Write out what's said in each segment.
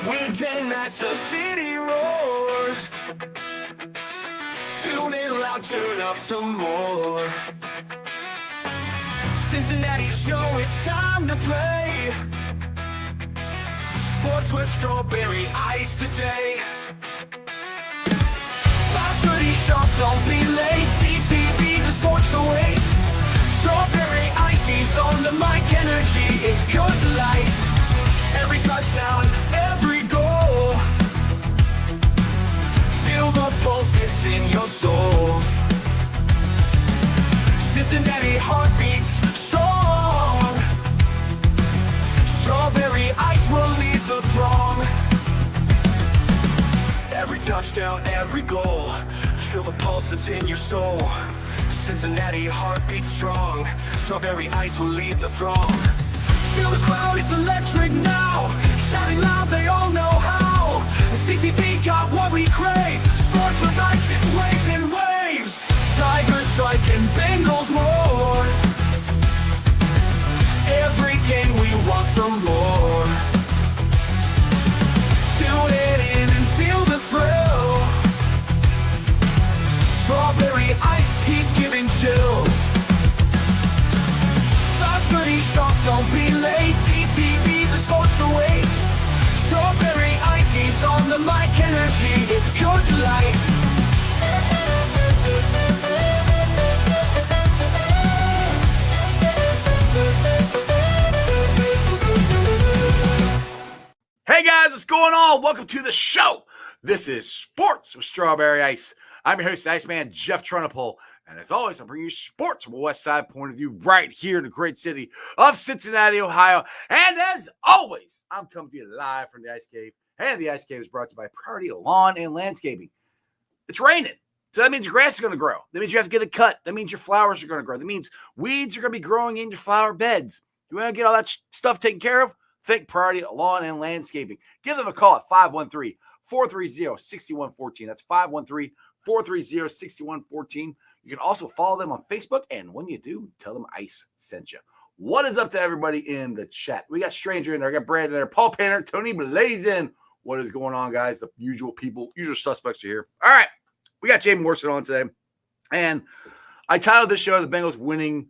Weekend nights, the city roars. Tune in loud, turn up some more. Cincinnati show, it's time to play. Sports with strawberry ice today. 5:30 sharp, don't be late. TTV, the sports awaits. Strawberry icy's on the mic, energy, it's pure delight. Every touchdown, every goal. Feel the pulse, it's in your soul. Cincinnati heartbeats strong. Strawberry ice will lead the throng. Every touchdown, every goal. Feel the pulse, it's in your soul. Cincinnati heartbeats strong. Strawberry ice will lead the throng. Feel the crowd, it's electric now. Shouting loud, they all know how. CTV got what we crave. Sports with ice, it's waves and waves. Tigers strike and Bengals roar. Every game we want some more. Tune it in and feel the thrill. Strawberry ice, he's giving chills. 5:30 sharp, don't be late. TTV, the sports awaits. Strawberry ice, he's on the mic, energy, it's pure delight. Hey guys, what's going on? Welcome to the show. This is Sports with Strawberry Ice. I'm your host, Iceman Jeff Trunapole, and as always, I'm bringing you sports from a West Side point of view right here in the great city of Cincinnati, Ohio. And as always, I'm coming to you live from the Ice Cave, and the Ice Cave is brought to you by Priority Lawn and Landscaping. It's raining, so that means your grass is going to grow. That means you have to get it cut. That means your flowers are going to grow. That means weeds are going to be growing in your flower beds. You want to get all that stuff taken care of? Think Priority Lawn and Landscaping. Give them a call at 513-430-6114. That's 513-430-6114. You can also follow them on Facebook, and when you do, tell them Ice sent you. What is up to everybody in the chat? We got Stranger in there, I got Brandon there, Paul Panner, Tony Blazin. What is going on, guys? The usual people, usual suspects are here. All right, we got Jay Morrison on today, and I titled this show, The Bengals Winning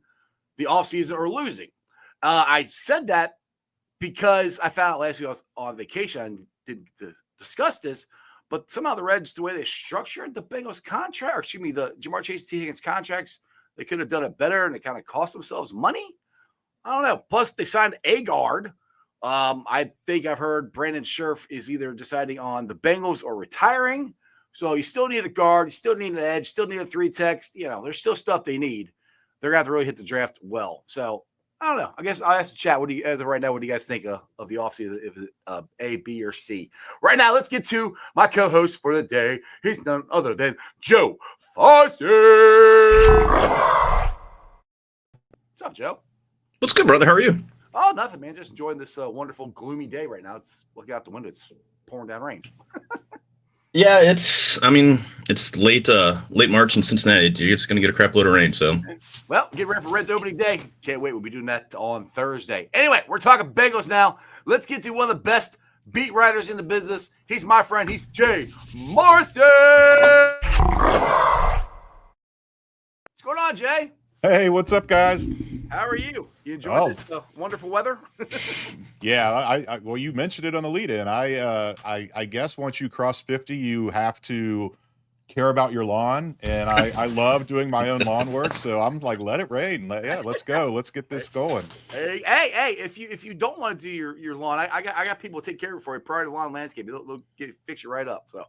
the Offseason or Losing. I said that because I found out last week I was on vacation and didn't discuss this, but somehow the Reds, the way they structured the Bengals contract, or excuse me, the Jamar Chase T. Higgins contracts, they could have done it better and they kind of cost themselves money. I don't know. Plus, they signed a guard. I think I've heard Brandon Scherf is either deciding on the Bengals or retiring. So you still need a guard, you still need an edge, still need a 3-tech. You know, there's still stuff they need. They're going to have to really hit the draft well. So I don't know. I guess I'll ask the chat. What do you, as of right now, what do you guys think of the offseason? If it's A, B, or C? Right now, let's get to my co-host for the day. He's none other than Joe Fossey. What's up, Joe? What's good, brother? How are you? Oh, nothing, man. Just enjoying this wonderful, gloomy day right now. It's looking out the window. It's pouring down rain. Yeah, it's late March in Cincinnati. You're just gonna get a crap load of rain. So, well, get ready for Reds opening day. Can't wait. We'll be doing that on Thursday. Anyway, we're talking Bengals now. Let's get to one of the best beat writers in the business. He's my friend. He's Jay Morrison. What's going on, Jay? Hey, what's up, guys? How are you? You enjoying this wonderful weather? Yeah, I well, you mentioned it on the lead-in. I guess once you cross 50, you have to care about your lawn, and I love doing my own lawn work. So I'm like, let it rain. Let's go. Let's get this going. Hey! If you don't want to do your lawn, I got people to take care of it for you. Priority Lawn and Landscaping. They'll fix you right up. So,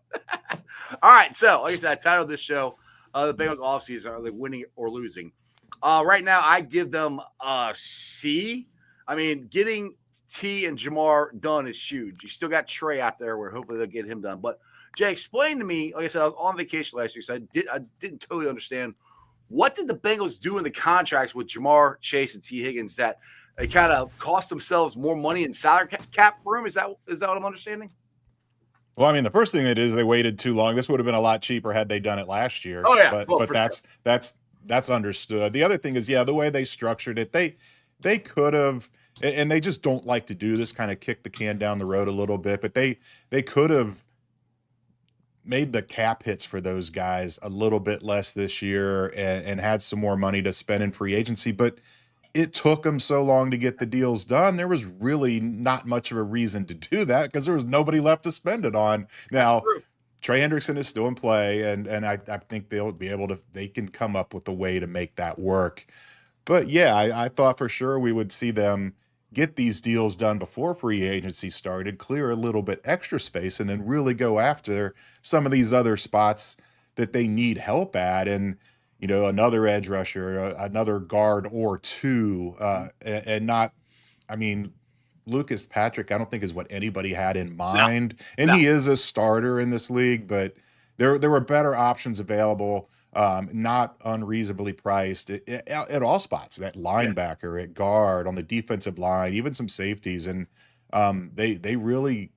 all right. So, like I said, I titled this show, "The Bengals Offseason: Are They Winning or Losing?" Right now, I give them a C. I mean, getting T and Jamar done is huge. You still got Trey out there where hopefully they'll get him done. But, Jay, explain to me, like I said, I was on vacation last week, so I didn't totally understand. What did the Bengals do in the contracts with Jamar Chase and T. Higgins that they kind of cost themselves more money in salary cap room? Is that what I'm understanding? Well, I mean, the first thing it is they waited too long. This would have been a lot cheaper had they done it last year. Oh, yeah. But that's understood. The other thing is, the way they structured it, they could have and they just don't like to do this, kind of kick the can down the road a little bit. But they could have made the cap hits for those guys a little bit less this year and had some more money to spend in free agency. But it took them so long to get the deals done. There was really not much of a reason to do that because there was nobody left to spend it on. Now, Trey Hendrickson is still in play, and I think they'll be able to. They can come up with a way to make that work. But yeah, I thought for sure we would see them get these deals done before free agency started, clear a little bit extra space, and then really go after some of these other spots that they need help at. And, you know, another edge rusher, another guard or two, and not, I mean, Lucas Patrick, I don't think is what anybody had in mind. And he is a starter in this league, but there were better options available. Not unreasonably priced at all spots, at linebacker, at guard, on the defensive line, even some safeties. And they really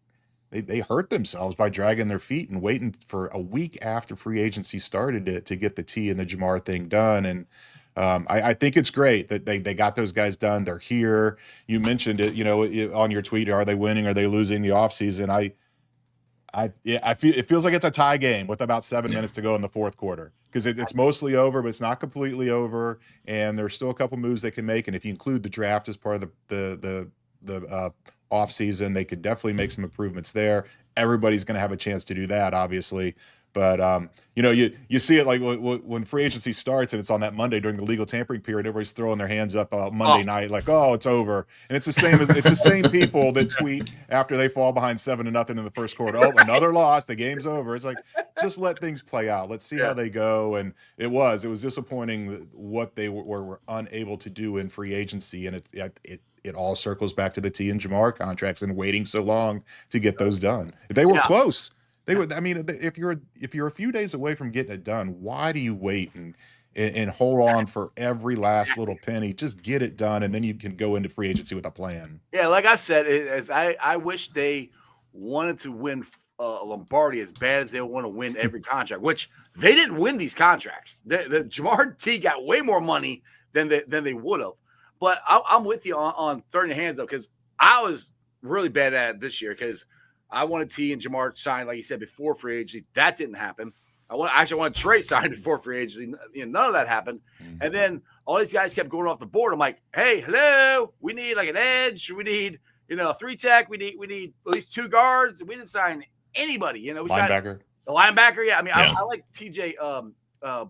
hurt themselves by dragging their feet and waiting for a week after free agency started to get the T and the Jamar thing done. And I think it's great that they got those guys done. They're here. You mentioned it, you know, on your tweet, are they winning? Are they losing the offseason? I feel it feels like it's a tie game with about 7 minutes to go in the fourth quarter because it's mostly over, but it's not completely over, and there's still a couple moves they can make. And if you include the draft as part of the off season, they could definitely make some improvements there. Everybody's going to have a chance to do that, obviously. But you know, you see it like when free agency starts and it's on that Monday during the legal tampering period, everybody's throwing their hands up Monday night like, oh, it's over. And it's the same people that tweet after they fall behind 7-0 in the first quarter. Oh, another loss, the game's over. It's like, just let things play out. Let's see how they go. And it was disappointing what they were unable to do in free agency, and it all circles back to the T and Jamar contracts and waiting so long to get those done. They were close. They would. I mean, if you're a few days away from getting it done, why do you wait and hold on for every last little penny? Just get it done, and then you can go into free agency with a plan. Yeah, like I said, I wish they wanted to win Lombardi as bad as they want to win every contract, which they didn't win these contracts. The Jamar T got way more money than they would have. But I'm with you on throwing your hands up because I was really bad at it this year because I wanted T and Jamar signed, like you said, before free agency. That didn't happen. I wanted Trey signed before free agency. You know, none of that happened. Mm-hmm. And then all these guys kept going off the board. I'm like, hey, hello, we need like an edge. We need, you know, a 3-tech. We need at least 2 guards. We didn't sign anybody. You know, we linebacker. Signed a linebacker. Yeah, I mean, I like TJ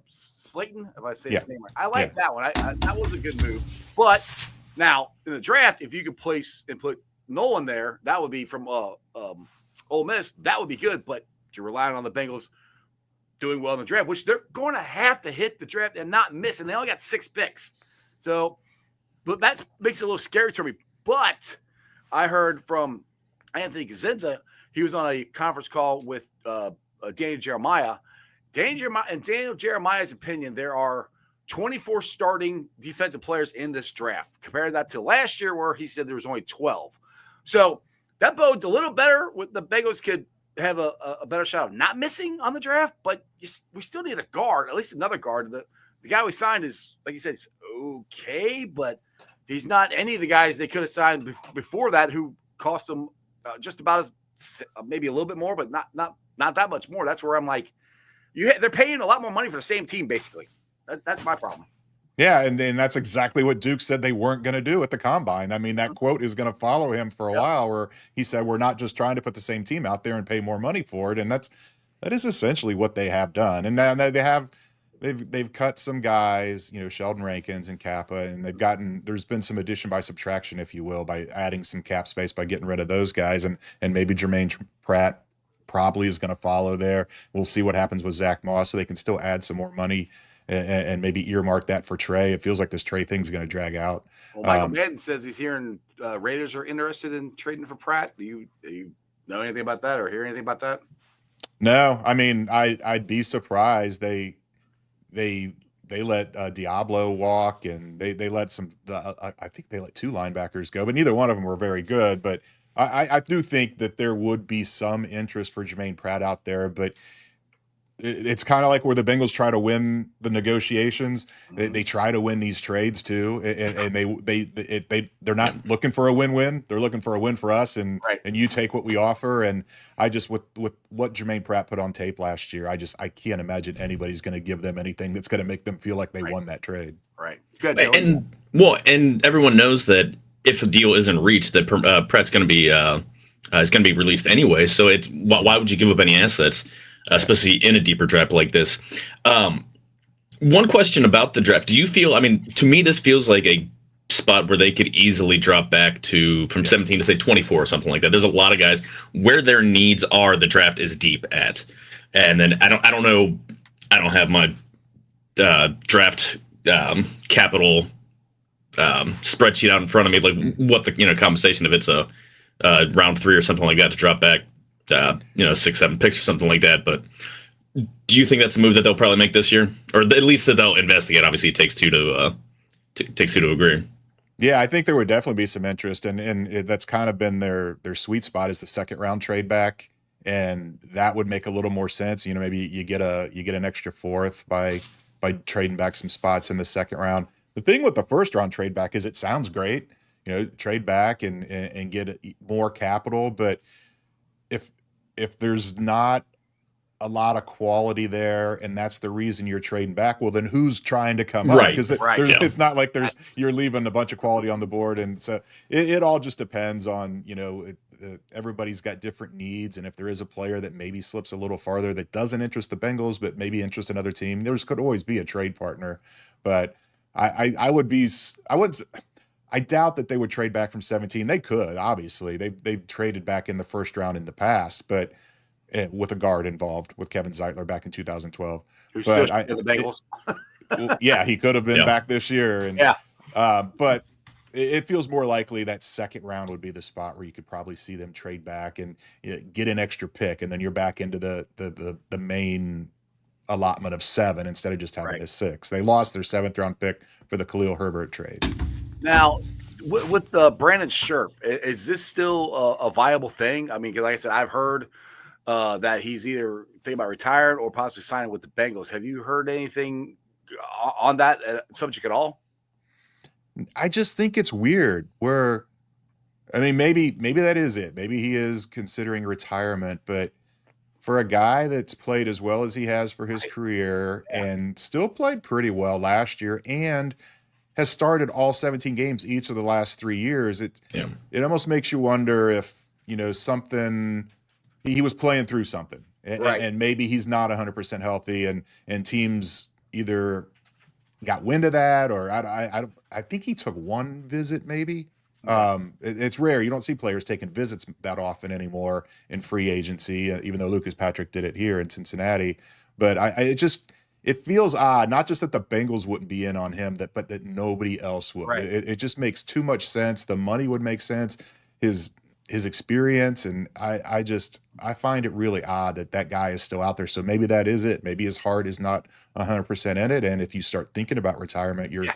Slayton, if I say his name right. I like that one. That was a good move. But now in the draft, if you could place and put Nolan there, that would be from Ole Miss. That would be good, but you're relying on the Bengals doing well in the draft, which they're going to have to hit the draft and not miss. And they only got 6 picks. So, but that makes it a little scary to me. But I heard from Anthony Kazinza, he was on a conference call with Daniel Jeremiah. In Daniel Jeremiah's opinion, there are 24 starting defensive players in this draft. Compare that to last year where he said there was only 12. So that bodes a little better. With the Bengals could have a better shot of not missing on the draft, but we still need a guard, at least another guard. The guy we signed is, like you said, is okay, but he's not any of the guys they could have signed before that who cost them just about as maybe a little bit more, but not that much more. That's where I'm like, they're paying a lot more money for the same team, basically. That's my problem. Yeah, and that's exactly what Duke said they weren't going to do at the Combine. I mean, that quote is going to follow him for a while where he said, we're not just trying to put the same team out there and pay more money for it. And that is essentially what they have done. And now they've cut some guys, you know, Sheldon Rankins and Kappa, and there's been some addition by subtraction, if you will, by adding some cap space by getting rid of those guys. And maybe Germaine Pratt probably is going to follow there. We'll see what happens with Zach Moss, so they can still add some more money and maybe earmark that for Trey. It feels like this Trey thing's going to drag out. Well, Michael Madden says he's hearing Raiders are interested in trading for Pratt. Do you know anything about that or hear anything about that? No, I mean, I'd be surprised. They let Diablo walk, and they let I think they let 2 linebackers go, but neither one of them were very good. But I do think that there would be some interest for Germaine Pratt out there, but it's kind of like where the Bengals try to win the negotiations. They try to win these trades too, and they're not looking for a win-win. They're looking for a win for us, and Right. you take what we offer. And I just with what Germaine Pratt put on tape last year, I can't imagine anybody's going to give them anything that's going to make them feel like they won that trade. Right. Good. And everyone knows that if the deal isn't reached, that Pratt's going to be is going to be released anyway. So it's why would you give up any assets, especially in a deeper draft like this? One question about the draft: do you feel? I mean, to me, this feels like a spot where they could easily drop back from 17 to say 24 or something like that. There's a lot of guys where their needs are. The draft is deep at, and then I don't know. I don't have my draft capital spreadsheet out in front of me, like what the compensation if it's a round 3 or something like that to drop back 6-7 picks or something like that. But do you think that's a move that they'll probably make this year, or at least that they'll investigate? Obviously it takes two to agree. Yeah, I think there would definitely be some interest, and that's kind of been their sweet spot is the second round trade back, and that would make a little more sense. Maybe you get an extra 4th by trading back some spots in the second round. The thing with the first round trade back is it sounds great, trade back and get more capital, but if there's not a lot of quality there, and that's the reason you're trading back, well, then who's trying to come up? Because it's not like you're leaving a bunch of quality on the board, and so it all just depends on everybody's got different needs, and if there is a player that maybe slips a little farther that doesn't interest the Bengals but maybe interest another team, could always be a trade partner. But I doubt that they would trade back from 17. They could, obviously. They've traded back in the first round in the past, but with a guard involved with Kevin Zeitler back in 2012. Who's still the Bengals? Yeah, he could have been back this year. And but it feels more likely that second round would be the spot where you could probably see them trade back and get an extra pick, and then you're back into the main allotment of 7 instead of just having a 6. They lost their 7th round pick for the Khalil Herbert trade. Now, with the Brandon Scherf, is this still a viable thing? I mean, because like I said, I've heard that he's either thinking about retiring or possibly signing with the Bengals. Have you heard anything on that subject at all? I just think it's weird where, I mean, maybe that is it. Maybe he is considering retirement, but for a guy that's played as well as he has for his career and still played pretty well last year and has started all 17 games each of the last 3 years, it almost makes you wonder if, something he was playing through something, and maybe he's not 100% healthy, and teams either got wind of that, or I think he took 1 visit maybe. It's rare. You don't see players taking visits that often anymore in free agency, even though Lucas Patrick did it here in Cincinnati. But it feels odd, not just that the Bengals wouldn't be in on him, but that nobody else would. Right. It just makes too much sense. The money would make sense. His experience, and I find it really odd that guy is still out there. So maybe that is it. Maybe his heart is not 100% in it, and if you start thinking about retirement, you're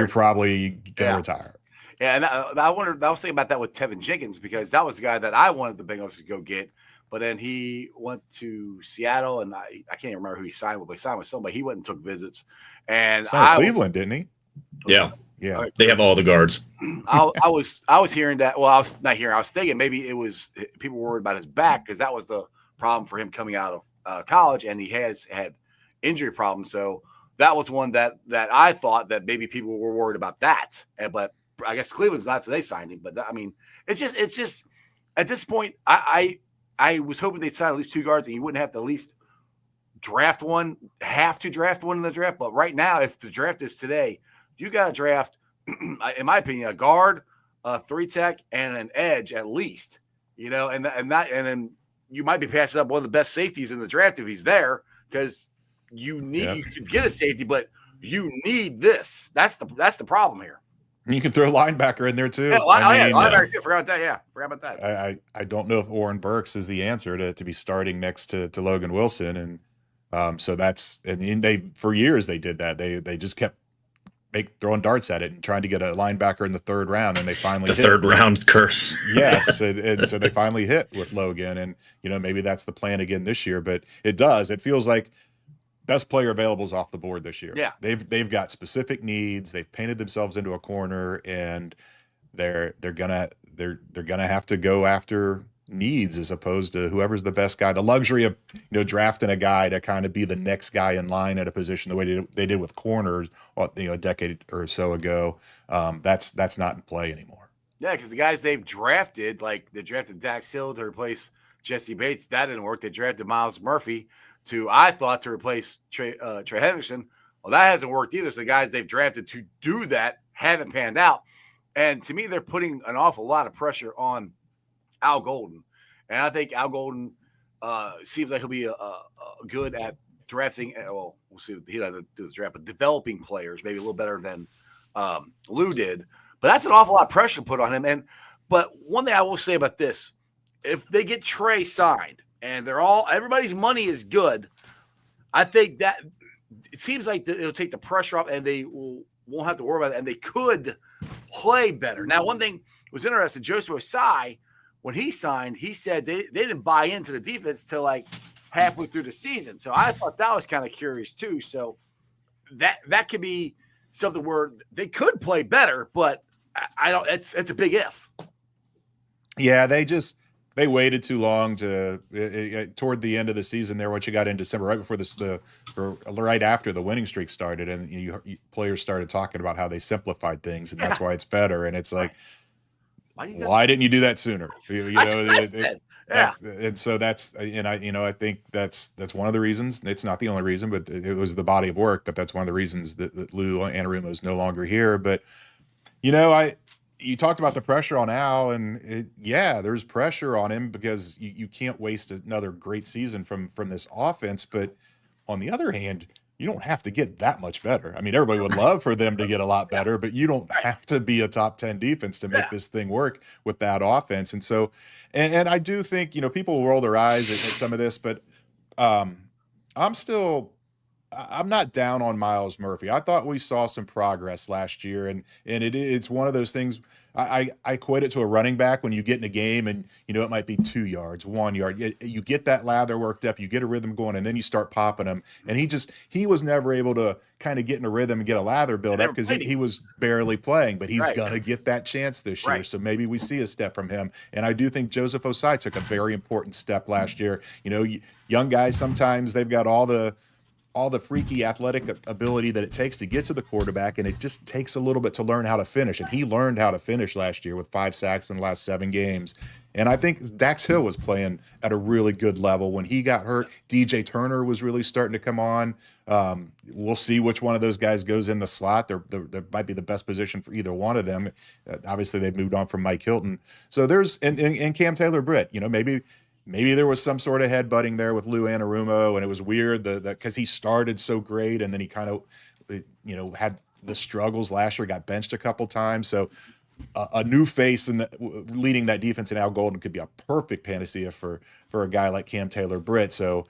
probably gonna retire. Yeah, and I was thinking about that with Tevin Jenkins, because that was the guy that I wanted the Bengals to go get, but then he went to Seattle, and I can't remember who he signed with, but he signed with somebody. He went and took visits, and Cleveland, didn't he? Yeah. Yeah, right. They have all the guards. I was hearing that. Well, I was not hearing. I was thinking maybe it was people were worried about his back, because that was the problem for him coming out of college, and he has had injury problems. So that was one that I thought that maybe people were worried about that. But I guess Cleveland's not, so they signed him. But I mean, it's just at this point, I was hoping they'd sign at least 2 guards, and you wouldn't have to at least draft one in the draft. But right now, if the draft is today, you got to draft, in my opinion, a guard, a 3-tech, and an edge at least. And then you might be passing up one of the best safeties in the draft if he's there, because you could get a safety, but you need this. That's the problem here. You can throw a linebacker in there too. Yeah, linebacker too. Forgot about that. I don't know if Oren Burks is the answer to be starting next to Logan Wilson, and so that's, and they for years they did that. They just kept throwing darts at it and trying to get a linebacker in the third round, and they finally The hit. third round curse. Yes, and so they finally hit with Logan, and maybe that's the plan again this year. But it feels like best player available is off the board this year. Yeah, they've got specific needs. They've painted themselves into a corner, and they're gonna have to go after needs as opposed to whoever's the best guy. The luxury of drafting a guy to kind of be the next guy in line at a position the way they did with corners a decade or so ago. That's not in play anymore. Yeah, because the guys they've drafted, like they drafted Dax Hill to replace Jesse Bates, that didn't work. They drafted Myles Murphy to replace Trey Hendrickson. Well, that hasn't worked either. So the guys they've drafted to do that haven't panned out. And to me, they're putting an awful lot of pressure on Al Golden. And I think Al Golden seems like he'll be good at drafting. Well, we'll see what he doesn't do the draft, but developing players, maybe a little better than Lou did. But that's an awful lot of pressure put on him. But one thing I will say about this, if they get Trey signed and everybody's money is good, I think that it seems like it'll take the pressure off and they won't have to worry about it, and they could play better. Now, one thing was interesting, Joseph Osai, when he signed, he said they didn't buy into the defense till like halfway through the season. So I thought that was kind of curious too. So that could be something where they could play better, but I don't. It's a big if. Yeah, they waited too long toward the end of the season there. What you got in December, right before right after the winning streak started, and players started talking about how they simplified things, and that's why it's better. And it's like, why didn't you do that sooner? And so I think that's one of the reasons. It's not the only reason, but it was the body of work. But that's one of the reasons that Lou Anarumo is no longer here. But you talked about the pressure on Al, and there's pressure on him because you can't waste another great season from this offense. But on the other hand, you don't have to get that much better. I mean, everybody would love for them to get a lot better, but you don't have to be a top 10 defense to make this thing work with that offense. And so, and I do think, people will roll their eyes at some of this, but I'm not down on Myles Murphy. I thought we saw some progress last year, and it's one of those things. I equate it to a running back when you get in a game and it might be 2 yards, 1 yard. You get that lather worked up, you get a rhythm going, and then you start popping them. And he was never able to kind of get in a rhythm and get a lather build up because he was barely playing. But he's gonna get that chance this year, so maybe we see a step from him. And I do think Joseph Osai took a very important step last year. Young guys, sometimes they've got all the freaky athletic ability that it takes to get to the quarterback, and it just takes a little bit to learn how to finish. And he learned how to finish last year with 5 sacks in the last 7 games. And I think Dax Hill was playing at a really good level. When he got hurt, DJ Turner was really starting to come on. We'll see which one of those guys goes in the slot. There might be the best position for either one of them. Obviously, they've moved on from Mike Hilton. So there's and Cam Taylor-Britt, maybe there was some sort of headbutting there with Lou Anarumo, and it was weird because he started so great, and then he kind of, had the struggles last year, got benched a couple times. So a new face leading that defense in Al Golden could be a perfect panacea for a guy like Cam Taylor-Britt. So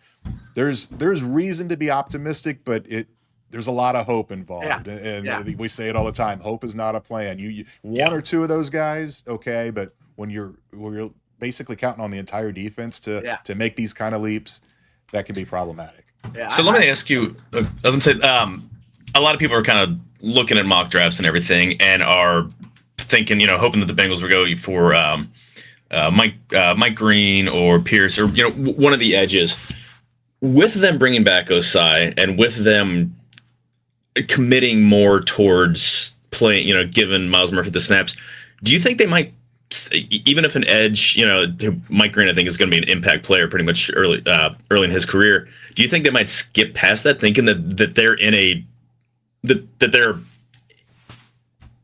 there's reason to be optimistic, but there's a lot of hope involved. And we say it all the time. Hope is not a plan. One or two of those guys, okay, but when you're basically counting on the entire defense to make these kind of leaps, that can be problematic. So let me ask you, I was going to say, a lot of people are kind of looking at mock drafts and everything and are thinking, hoping that the Bengals will go for Mike Green or Pierce or, one of the edges. With them bringing back Osai and with them committing more towards playing, giving Myles Murphy the snaps, do you think they might, even if an edge, Mike Green, I think, is going to be an impact player pretty much early in his career. Do you think they might skip past that, thinking that they're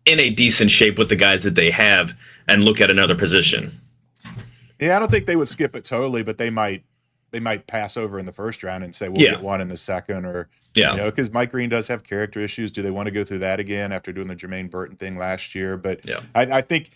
in a decent shape with the guys that they have, and look at another position? Yeah, I don't think they would skip it totally, but they might pass over in the first round and say we'll get one in the second, or because Mike Green does have character issues. Do they want to go through that again after doing the Jermaine Burton thing last year? But I think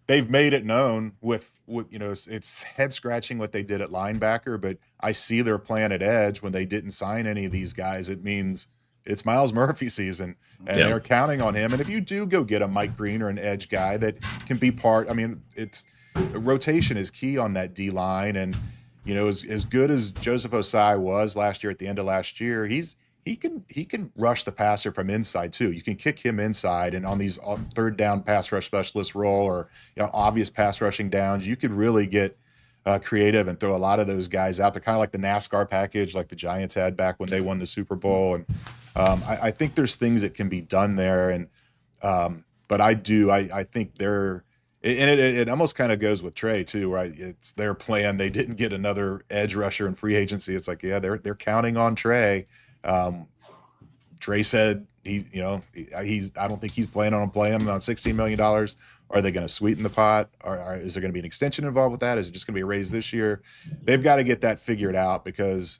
they've made it known with it's head scratching what they did at linebacker, but I see their plan at edge when they didn't sign any of these guys. It means it's Miles Murphy season, and they're counting on him. And if you do go get a Mike Green or an edge guy that can be part, I mean, it's rotation is key on that D line. And as good as Joseph Osai was last year at the end of last year, he can rush the passer from inside too. You can kick him inside, and on these third down pass rush specialist role or obvious pass rushing downs, you could really get creative and throw a lot of those guys out. They're kind of like the NASCAR package, like the Giants had back when they won the Super Bowl. And I think there's things that can be done there. And but I think they're. And it almost kind of goes with Trey too, right? It's their plan. They didn't get another edge rusher in free agency. It's like, they're counting on Trey. Trey said I don't think he's planning on playing him on $16 million. Are they going to sweeten the pot? Or is there going to be an extension involved with that? Is it just going to be a raise this year? They've got to get that figured out, because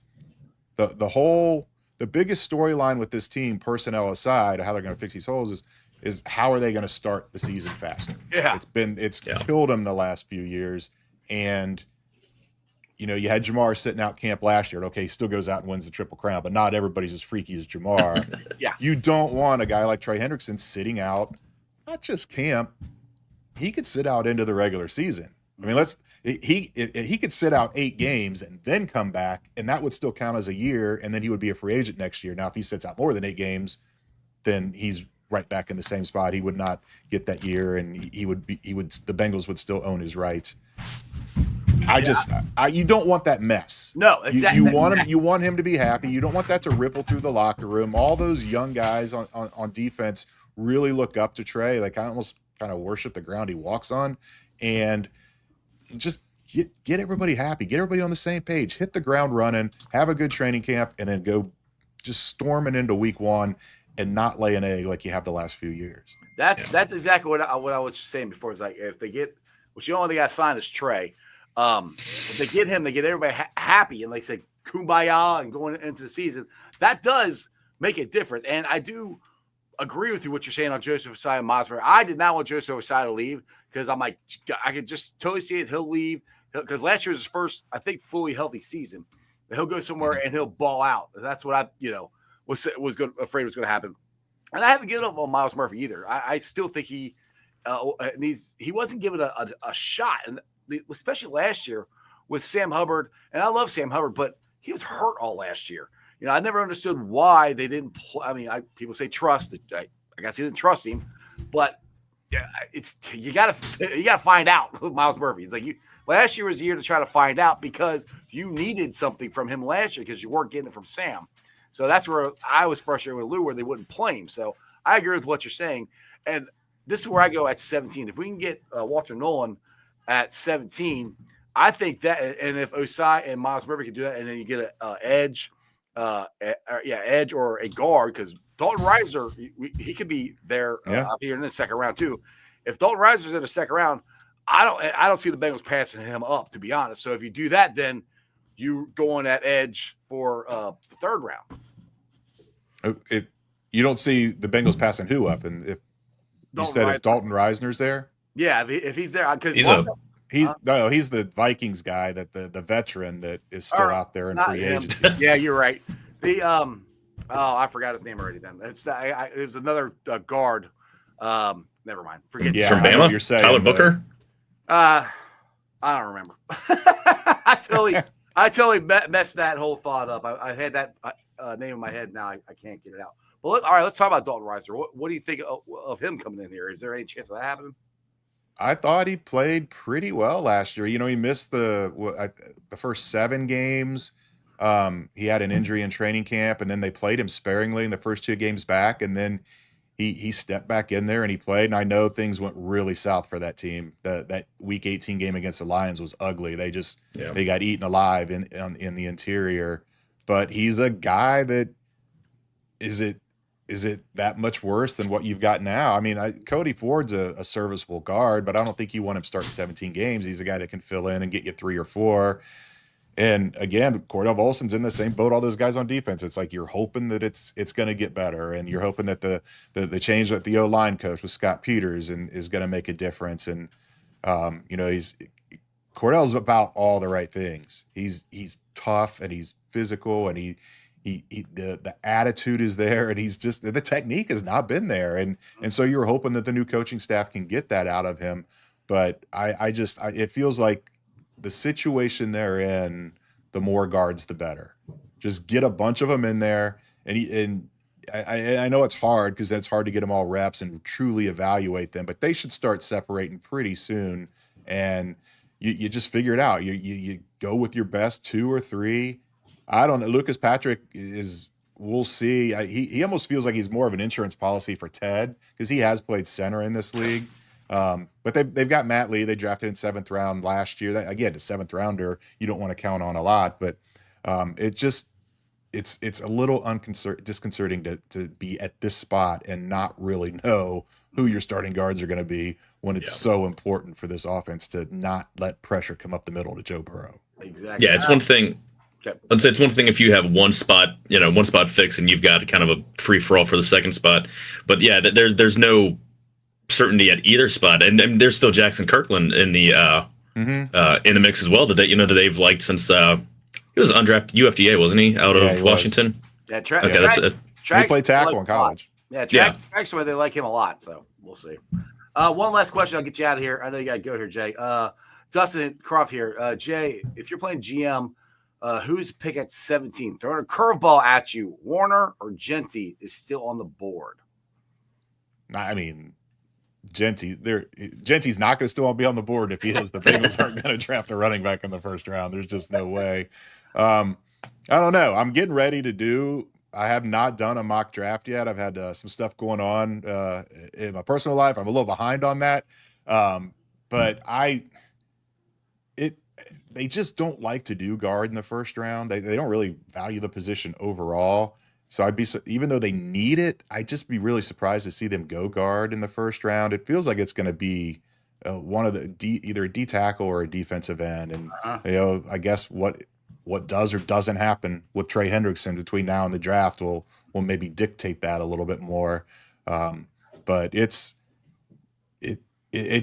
the biggest storyline with this team, personnel aside, how they're going to fix these holes is how are they going to start the season faster? Yeah. It's killed them the last few years. And you had Jamar sitting out camp last year. Okay, he still goes out and wins the Triple Crown, but not everybody's as freaky as Jamar. Yeah. You don't want a guy like Trey Hendrickson sitting out, not just camp. He could sit out into the regular season. I mean, he could sit out 8 games and then come back, and that would still count as a year, and then he would be a free agent next year. Now, if he sits out more than 8 games, then he's right back in the same spot. He would not get that year, and the Bengals would still own his rights. You don't want that mess. No, exactly. You want him to be happy. You don't want that to ripple through the locker room. All those young guys on defense really look up to Trey. Like, I almost kind of worship the ground he walks on, and just get everybody happy, get everybody on the same page, hit the ground running, have a good training camp, and then go just storming into week 1 and not lay an egg like you have the last few years. That's exactly what I was saying before. It's like, if they get, which the only thing I signed is Trey. If they get him, they get everybody happy, and they say kumbaya and going into the season. That does make it different. And I do agree with you what you're saying on Joseph Osai and Mosmer. I did not want Joseph Osai to leave, because I'm like, I could just totally see it. He'll leave because last year was his first, I think, fully healthy season. He'll go somewhere and he'll ball out. That's what I, was afraid was going to happen. And I haven't given up on Miles Murphy either. I still think he wasn't given a shot, and especially last year with Sam Hubbard. And I love Sam Hubbard, but he was hurt all last year. I never understood why they didn't play. I mean, people say trust. I guess he didn't trust him, but you got to find out with Miles Murphy. It's like last year was a year to try to find out, because you needed something from him last year because you weren't getting it from Sam. So that's where I was frustrated with Lou, where they wouldn't play him. So I agree with what you're saying. And this is where I go at 17. If we can get Walter Nolan at 17, I think that, and if Osai and Miles Murphy can do that, and then you get an edge, edge or a guard, because Dalton Reiser, he could be there here in the second round too. If Dalton Reiser's in the second round, I don't see the Bengals passing him up, to be honest. So if you do that, then you go on that edge for the third round. You don't see the Bengals passing who up, and if Dalton Reisner's there, if he's there, because he's the Vikings guy, that the veteran that is still out there in free agency. Yeah, you're right. I forgot his name already. Then it was another guard. Never mind. Forget. Yeah, from Bama. You're saying Tyler Booker. I don't remember. I totally messed that whole thought up. I had that name in my head. Now I can't get it out. Well, all right, let's talk about Dalton Reiser. What do you think of him coming in here? Is there any chance of that happening? I thought he played pretty well last year. He missed the first 7 games. He had an injury in training camp, and then they played him sparingly in the first 2 games back, and then he stepped back in there and he played. And I know things went really south for that team. That Week 18 game against the Lions was ugly. They got eaten alive in the interior. But he's a guy that is it that much worse than what you've got now? I mean, Cody Ford's a serviceable guard, but I don't think you want him starting 17 games. He's a guy that can fill in and get you 3 or 4. And again, Cordell Volson's in the same boat all those guys on defense. It's like you're hoping that it's going to get better, and you're hoping that the change at the O-line coach with Scott Peters is going to make a difference. And Cordell's about all the right things. He's tough, and he's physical, and The attitude is there, and he's just the technique has not been there, and so you're hoping that the new coaching staff can get that out of him. But it feels like the situation they're in, the more guards, the better. Just get a bunch of them in there, and I know it's hard because it's hard to get them all reps and truly evaluate them, but they should start separating pretty soon, and you just figure it out. You go with your best 2 or 3. I don't know. Lucas Patrick we'll see. He almost feels like he's more of an insurance policy for Ted because he has played center in this league. But they've got Matt Lee. They drafted in 7th round last year. Again, the 7th rounder you don't want to count on a lot, but it's a little disconcerting to be at this spot and not really know who your starting guards are going to be when it's so important for this offense to not let pressure come up the middle to Joe Burrow. Exactly. Yeah, it's one thing. I'd say it's one thing if you have one spot fixed and you've got kind of a free for all for the second spot. But yeah, there's no certainty at either spot, and there's still Jackson Kirkland in the mix as well that they've liked since he was undrafted UFDA, wasn't he, out of Washington? Yeah, he played tackle in college. Yeah, Track's where they like him a lot, so we'll see. One last question, I'll get you out of here. I know you got to go here, Jay. Dustin Croft here. Jay, if you're playing GM, who's pick at 17? Throwing a curveball at you, Warner or Genty is still on the board. I mean, Genty's not going to still be on the board if he is. The Bengals aren't going to draft a running back in the first round. There's just no way. I don't know. I'm getting ready to I have not done a mock draft yet. I've had some stuff going on in my personal life. I'm a little behind on that. But they just don't like to do guard in the first round. They don't really value the position overall. So even though they need it, I'd just be really surprised to see them go guard in the first round. It feels like it's going to be one of either a D tackle or a defensive end. And I guess what does or doesn't happen with Trey Hendrickson between now and the draft will maybe dictate that a little bit more. But it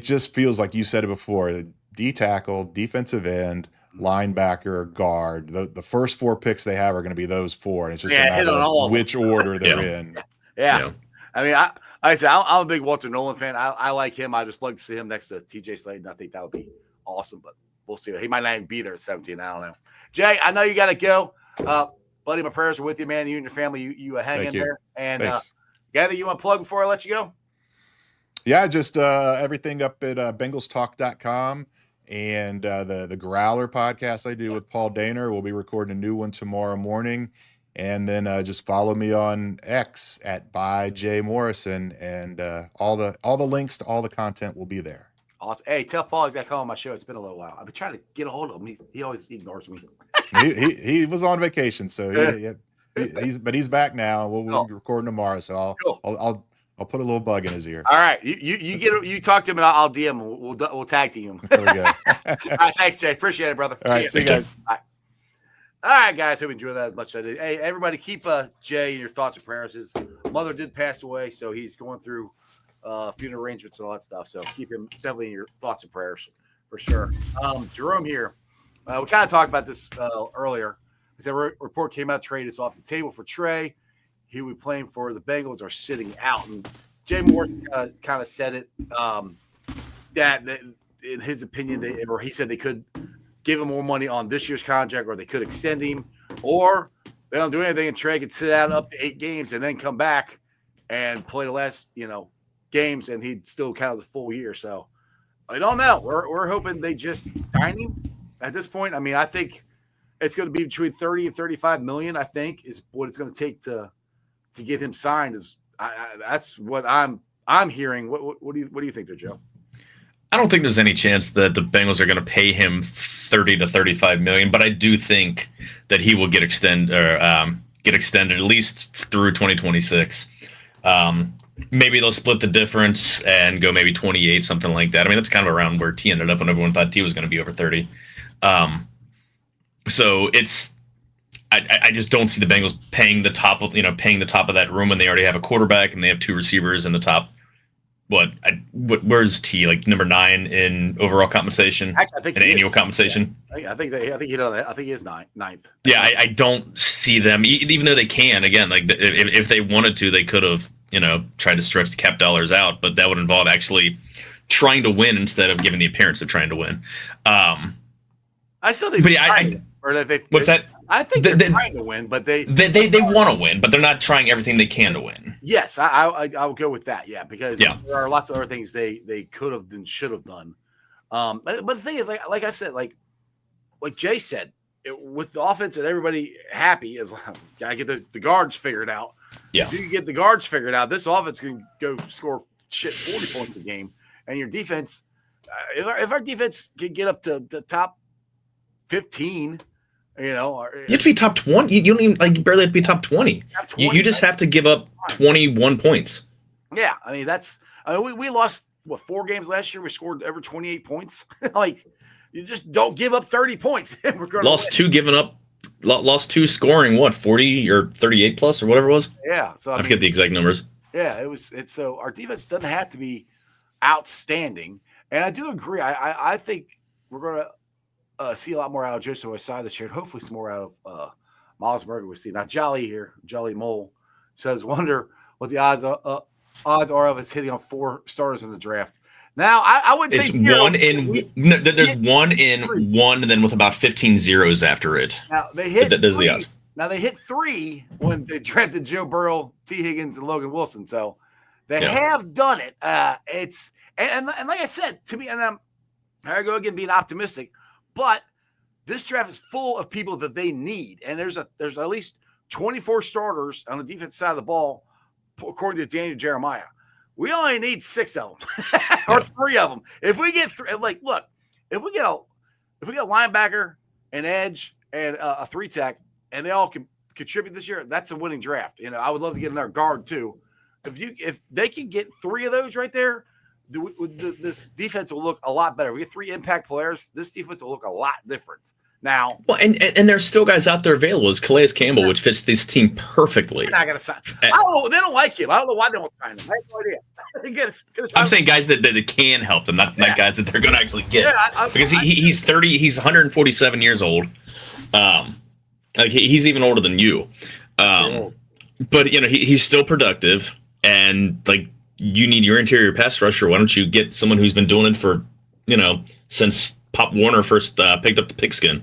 just feels like you said it before. D tackle, defensive end, linebacker, guard. The first 4 picks they have are going to be those 4, and it's just a matter of which order they're in. Yeah. I mean, I'm a big Walter Nolan fan. I like him. I just like to see him next to TJ Sladen. I think that would be awesome, but we'll see. He might not even be there at 17. I don't know. Jay, I know you got to go. Buddy, my prayers are with you, man. You and your family, you hang in there. And Gather, you want to plug before I let you go? Yeah, just everything up at BengalsTalk.com. And the Growler podcast I do with Paul Daner. We'll be recording a new one tomorrow morning. And then just follow me on X at Jay Morrison, and all the links to all the content will be there. Awesome. Hey, tell Paul he's got to come on my show. It's been a little while. I've been trying to get a hold of him. He always ignores me. he was on vacation, so he's back now. We'll be recording tomorrow, so I'll put a little bug in his ear. All right, you talk to him and I'll DM him. We'll tag team him. There we go. All right, thanks, Jay. Appreciate it, brother. All right, see you guys. Bye. All right, guys. Hope you enjoyed that as much as I did. Hey, everybody, keep Jay in your thoughts and prayers. His mother did pass away, so he's going through funeral arrangements and all that stuff. So keep him definitely in your thoughts and prayers for sure. Jerome here. We kind of talked about this earlier. The report came out, trade is off the table for Trey. He will be playing for the Bengals are sitting out. And Jay Morrison kind of said it that in his opinion, he said they could give him more money on this year's contract, or they could extend him, or they don't do anything and Trey could sit out up to 8 games and then come back and play the last, games, and he'd still count as a full year. So I don't know. We're hoping they just sign him at this point. I mean, I think it's going to be between 30 and 35 million, I think, is what it's going to take to get him signed. That's what I'm hearing. What do you think there, Joe? I don't think there's any chance that the Bengals are going to pay him 30 to 35 million, but I do think that he will get extended at least through 2026. Maybe they'll split the difference and go maybe 28, something like that. I mean, that's kind of around where T ended up when everyone thought T was going to be over 30. So I just don't see the Bengals paying the top of that room when they already have a quarterback and they have 2 receivers in the top where's T, like number 9 in overall compensation? Actually, I think in annual compensation. I think he did that. I think he is ninth. Yeah, I don't see them, even though they can. Again, like if they wanted to, they could have, tried to stretch the cap dollars out, but that would involve actually trying to win instead of giving the appearance of trying to win. I still think. But yeah, what's that? I think they're trying to win, but they want to win, but they're not trying everything they can to win. Yes, I will go with that. Yeah, because there are lots of other things they could have and should have done. But the thing is, like I said, like Jay said, with the offense and everybody happy, is gotta get the guards figured out. Yeah, if you can get the guards figured out, this offense can go score 40 points a game, and your defense, if our defense can get up to the top 15. You have to be top 20. You don't even you barely have to be top 20. You just have to give up 21 points. Yeah, I mean we lost 4 games last year. We scored over 28 points. You just don't give up 30 points. We're going lost 2 scoring 40 or 38 plus or whatever it was. Yeah, so I forget the exact numbers. Yeah, it's so our defense doesn't have to be outstanding, and I do agree. I think we're going to see a lot more out of Joseph Osai this year, and hopefully some more out of Miles Murray. We see now Jolly Mole says, "Wonder what the odds are of us hitting on 4 starters in the draft." Now I would say there's 1 in 1, and then with about 15 zeros after it. Now they hit. There's the odds. Now they hit 3 when they drafted Joe Burrow, T. Higgins, and Logan Wilson. So they have done it. It's and like I said to me, and here I go again being optimistic. But this draft is full of people that they need, and there's at least 24 starters on the defense side of the ball, according to Daniel Jeremiah. We only need 6 of them, or 3 of them. If we get look, if we get a linebacker, an edge, and a 3-tech, and they all can contribute this year, that's a winning draft. I would love to get another guard too. If they can get 3 of those right there. This defense will look a lot better. We get 3 impact players. This defense will look a lot different. Now, well, and there's still guys out there available as Calais Campbell, which fits this team perfectly. They're not going to sign. I don't know. They don't like him. I don't know why they won't sign him. I have no idea. I'm saying guys that can help them, not guys that they're going to actually get. Because he's 30. He's 147 years old. He's even older than you. But he's still productive, and you need your interior pass rusher. Why don't you get someone who's been doing it for, since Pop Warner first picked up the pigskin?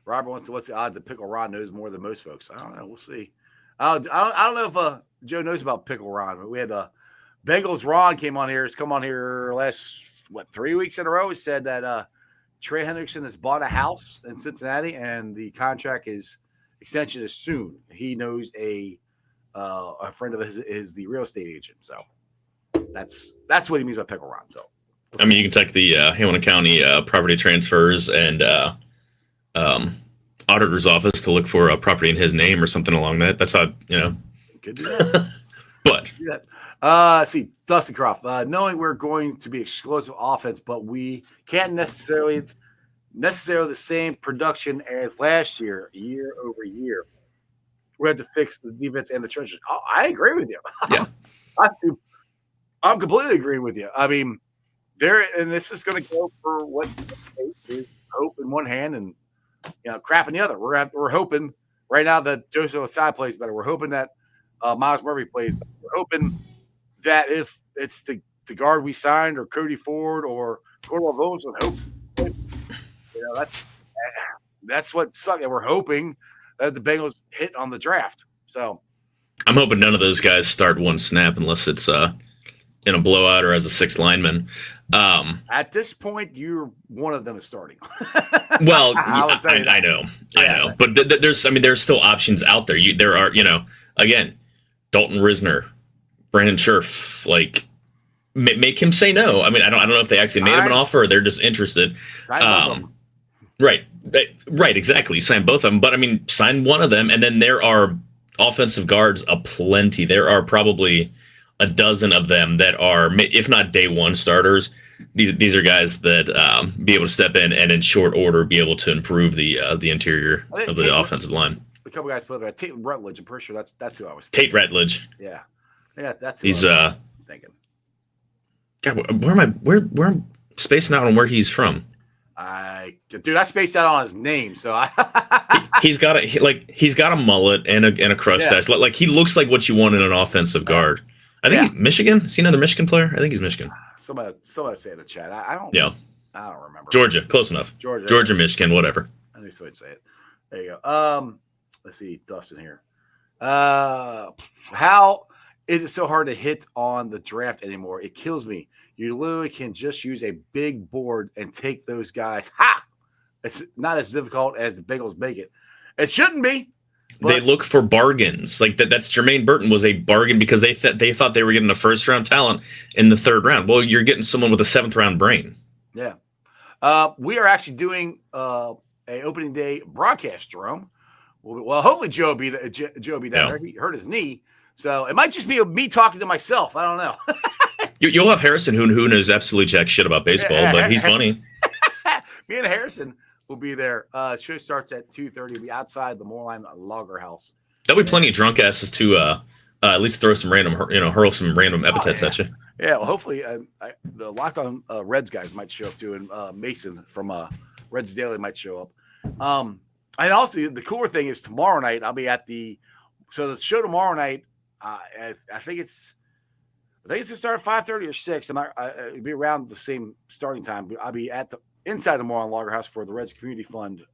Robert wants to, what's the odds that Pickle Ron knows more than most folks? I don't know. We'll see. I don't know if Joe knows about Pickle Ron, but we had Bengals Ron came on here. He's come on here last, 3 weeks in a row. He said that Trey Hendrickson has bought a house in Cincinnati, and the contract extension is soon. He knows a friend of his is the real estate agent. So that's what he means by Pickle Ron. So I mean, you can take the Hamilton County property transfers and auditor's office to look for a property in his name or something along that. That's how Could do that. But see, Dustin Croft, knowing we're going to be explosive offense, but we can't necessarily the same production as last year over year. We have to fix the defense and the trenches. Oh, I agree with you. Yeah. I'm completely agreeing with you. I mean, and this is going to go for what is hope in one hand and crap in the other. We're hoping right now that Joseph Osai plays better. We're hoping that Miles Murray plays better. We're hoping that if it's the guard we signed or Cody Ford or Cordell Wilson, that's what sucks. And we're hoping that the Bengals hit on the draft. So I'm hoping none of those guys start one snap unless it's in a blowout or as a 6th lineman. At this point, one of them is starting. Well, I know, but there's still options out there. There are, again, Dalton Risner, Brandon Scherf, make him say no. I mean, I don't know if they actually made him an offer or they're just interested. Right, exactly. Sign both of them, but I mean, sign one of them, and then there are offensive guards aplenty. There are probably a dozen of them that are, if not day one starters. These are guys that be able to step in and in short order be able to improve the interior of the offensive line. A couple guys put about Tate Rutledge. I'm pretty sure that's who I was thinking. Tate Rutledge. Yeah, that's who he's I was thinking. God, where am I? Where I'm spacing out on where he's from? I spaced out on his name, so He's got a mullet and a crush stash. Like he looks like what you want in an offensive guard. I think he's Michigan. Is he another Michigan player? I think he's Michigan. Somebody say in the chat. I don't remember. Georgia, close enough. Georgia, Michigan, whatever. I knew somebody'd say it. There you go. Let's see, Dustin here. How is it so hard to hit on the draft anymore? It kills me. You literally can just use a big board and take those guys. Ha! It's not as difficult as the Bengals make it. It shouldn't be. They look for bargains. Like that's Jermaine Burton was a bargain because they thought they were getting a first round talent in the third round. Well, you're getting someone with a seventh round brain. Yeah. We are actually doing a opening day broadcast, Jerome. Well, hopefully Joe will be down there. He hurt his knee. So it might just be me talking to myself. I don't know. You'll have Harrison who knows absolutely jack shit about baseball, but he's funny. Me and Harrison will be there. Show starts at 2:30. We'll be outside the Moorline Logger House. There'll be plenty of drunk asses to at least throw some random, hurl some random epithets at you. Yeah, well, hopefully the Locked On Reds guys might show up too, and Mason from Reds Daily might show up. And also the cooler thing is tomorrow night I'll be at the show tomorrow night. I think it's to start at 5:30 or 6. It'll be around the same starting time. I'll be at the inside the Moorline Logger House for the Reds Community Fund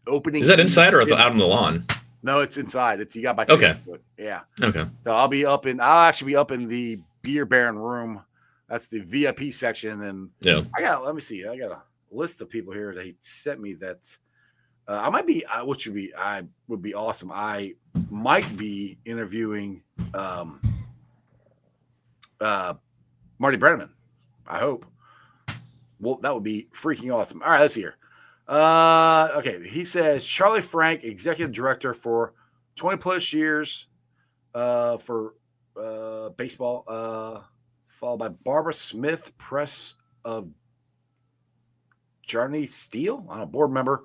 opening. Is that inside or out on the lawn? No, it's inside. You got by okay. Yeah. Okay. So I'll actually be up in the Beer Baron room. That's the VIP section. And let me see. I got a list of people here that he sent me that I might be, which would be awesome. I might be interviewing Marty Brenneman. I hope. Well, that would be freaking awesome. All right, let's see here. Okay, he says Charlie Frank, executive director for 20 plus years for baseball, followed by Barbara Smith, press of Johnny Steele, I'm a board member.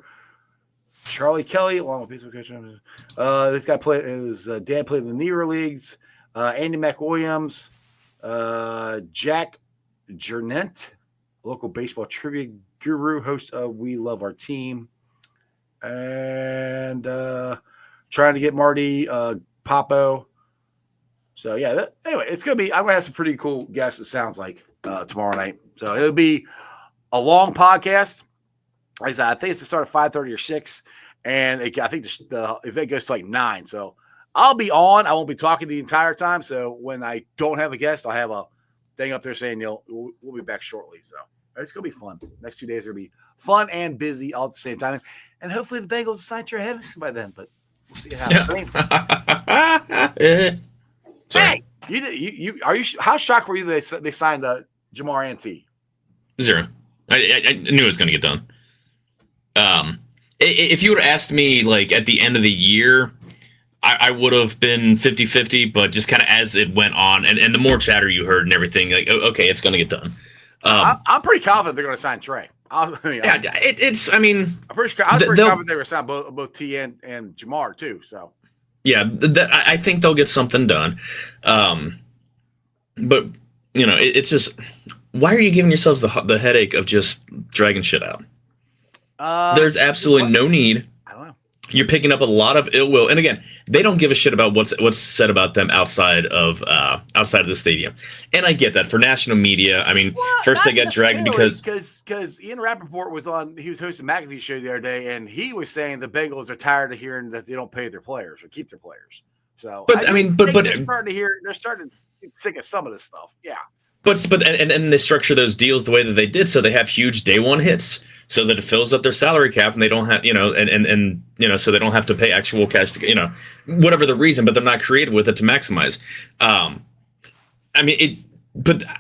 Charlie Kelly, along with baseball coach. This guy his dad played in the Negro Leagues. Andy McWilliams, Jack Jernent, local baseball trivia guru, host of We Love Our Team, and trying to get Marty Popo. So yeah, anyway, it's gonna be. I'm gonna have some pretty cool guests. It sounds like tomorrow night. So it'll be a long podcast. Like I said, I think it's to start at 5:30 or 6, and I think the event goes to like 9. So I'll be on. I won't be talking the entire time. So when I don't have a guest, I'll have a thing up there saying we'll be back shortly. So it's gonna be fun. Next 2 days are gonna be fun and busy all at the same time, and hopefully the Bengals assign Trey Hendrickson by then. But we'll see how. Hey, you are you? How shocked were you that they signed Jamar Ante? 0. I knew it was going to get done. If you would have asked me like at the end of the year, I would have been 50-50, but just kind of as it went on and the more chatter you heard and everything, like, okay, it's going to get done. I'm pretty confident they're going to sign Trey. I'm pretty confident they were sign both T and Jamar too. So yeah, I think they'll get something done. But it's just, why are you giving yourselves the headache of just dragging shit out? There's absolutely no need. I don't know. You're picking up a lot of ill will, and again, they don't give a shit about what's said about them outside of the stadium. And I get that for national media. I mean, first they got dragged because Ian Rappaport was hosting McAfee's show the other day, and he was saying the Bengals are tired of hearing that they don't pay their players or keep their players. So, they're starting to get sick of some of this stuff. Yeah. But they structure those deals the way that they did, so they have huge day one hits, so that it fills up their salary cap, and they don't have so they don't have to pay actual cash to whatever the reason, but they're not creative with it to maximize. But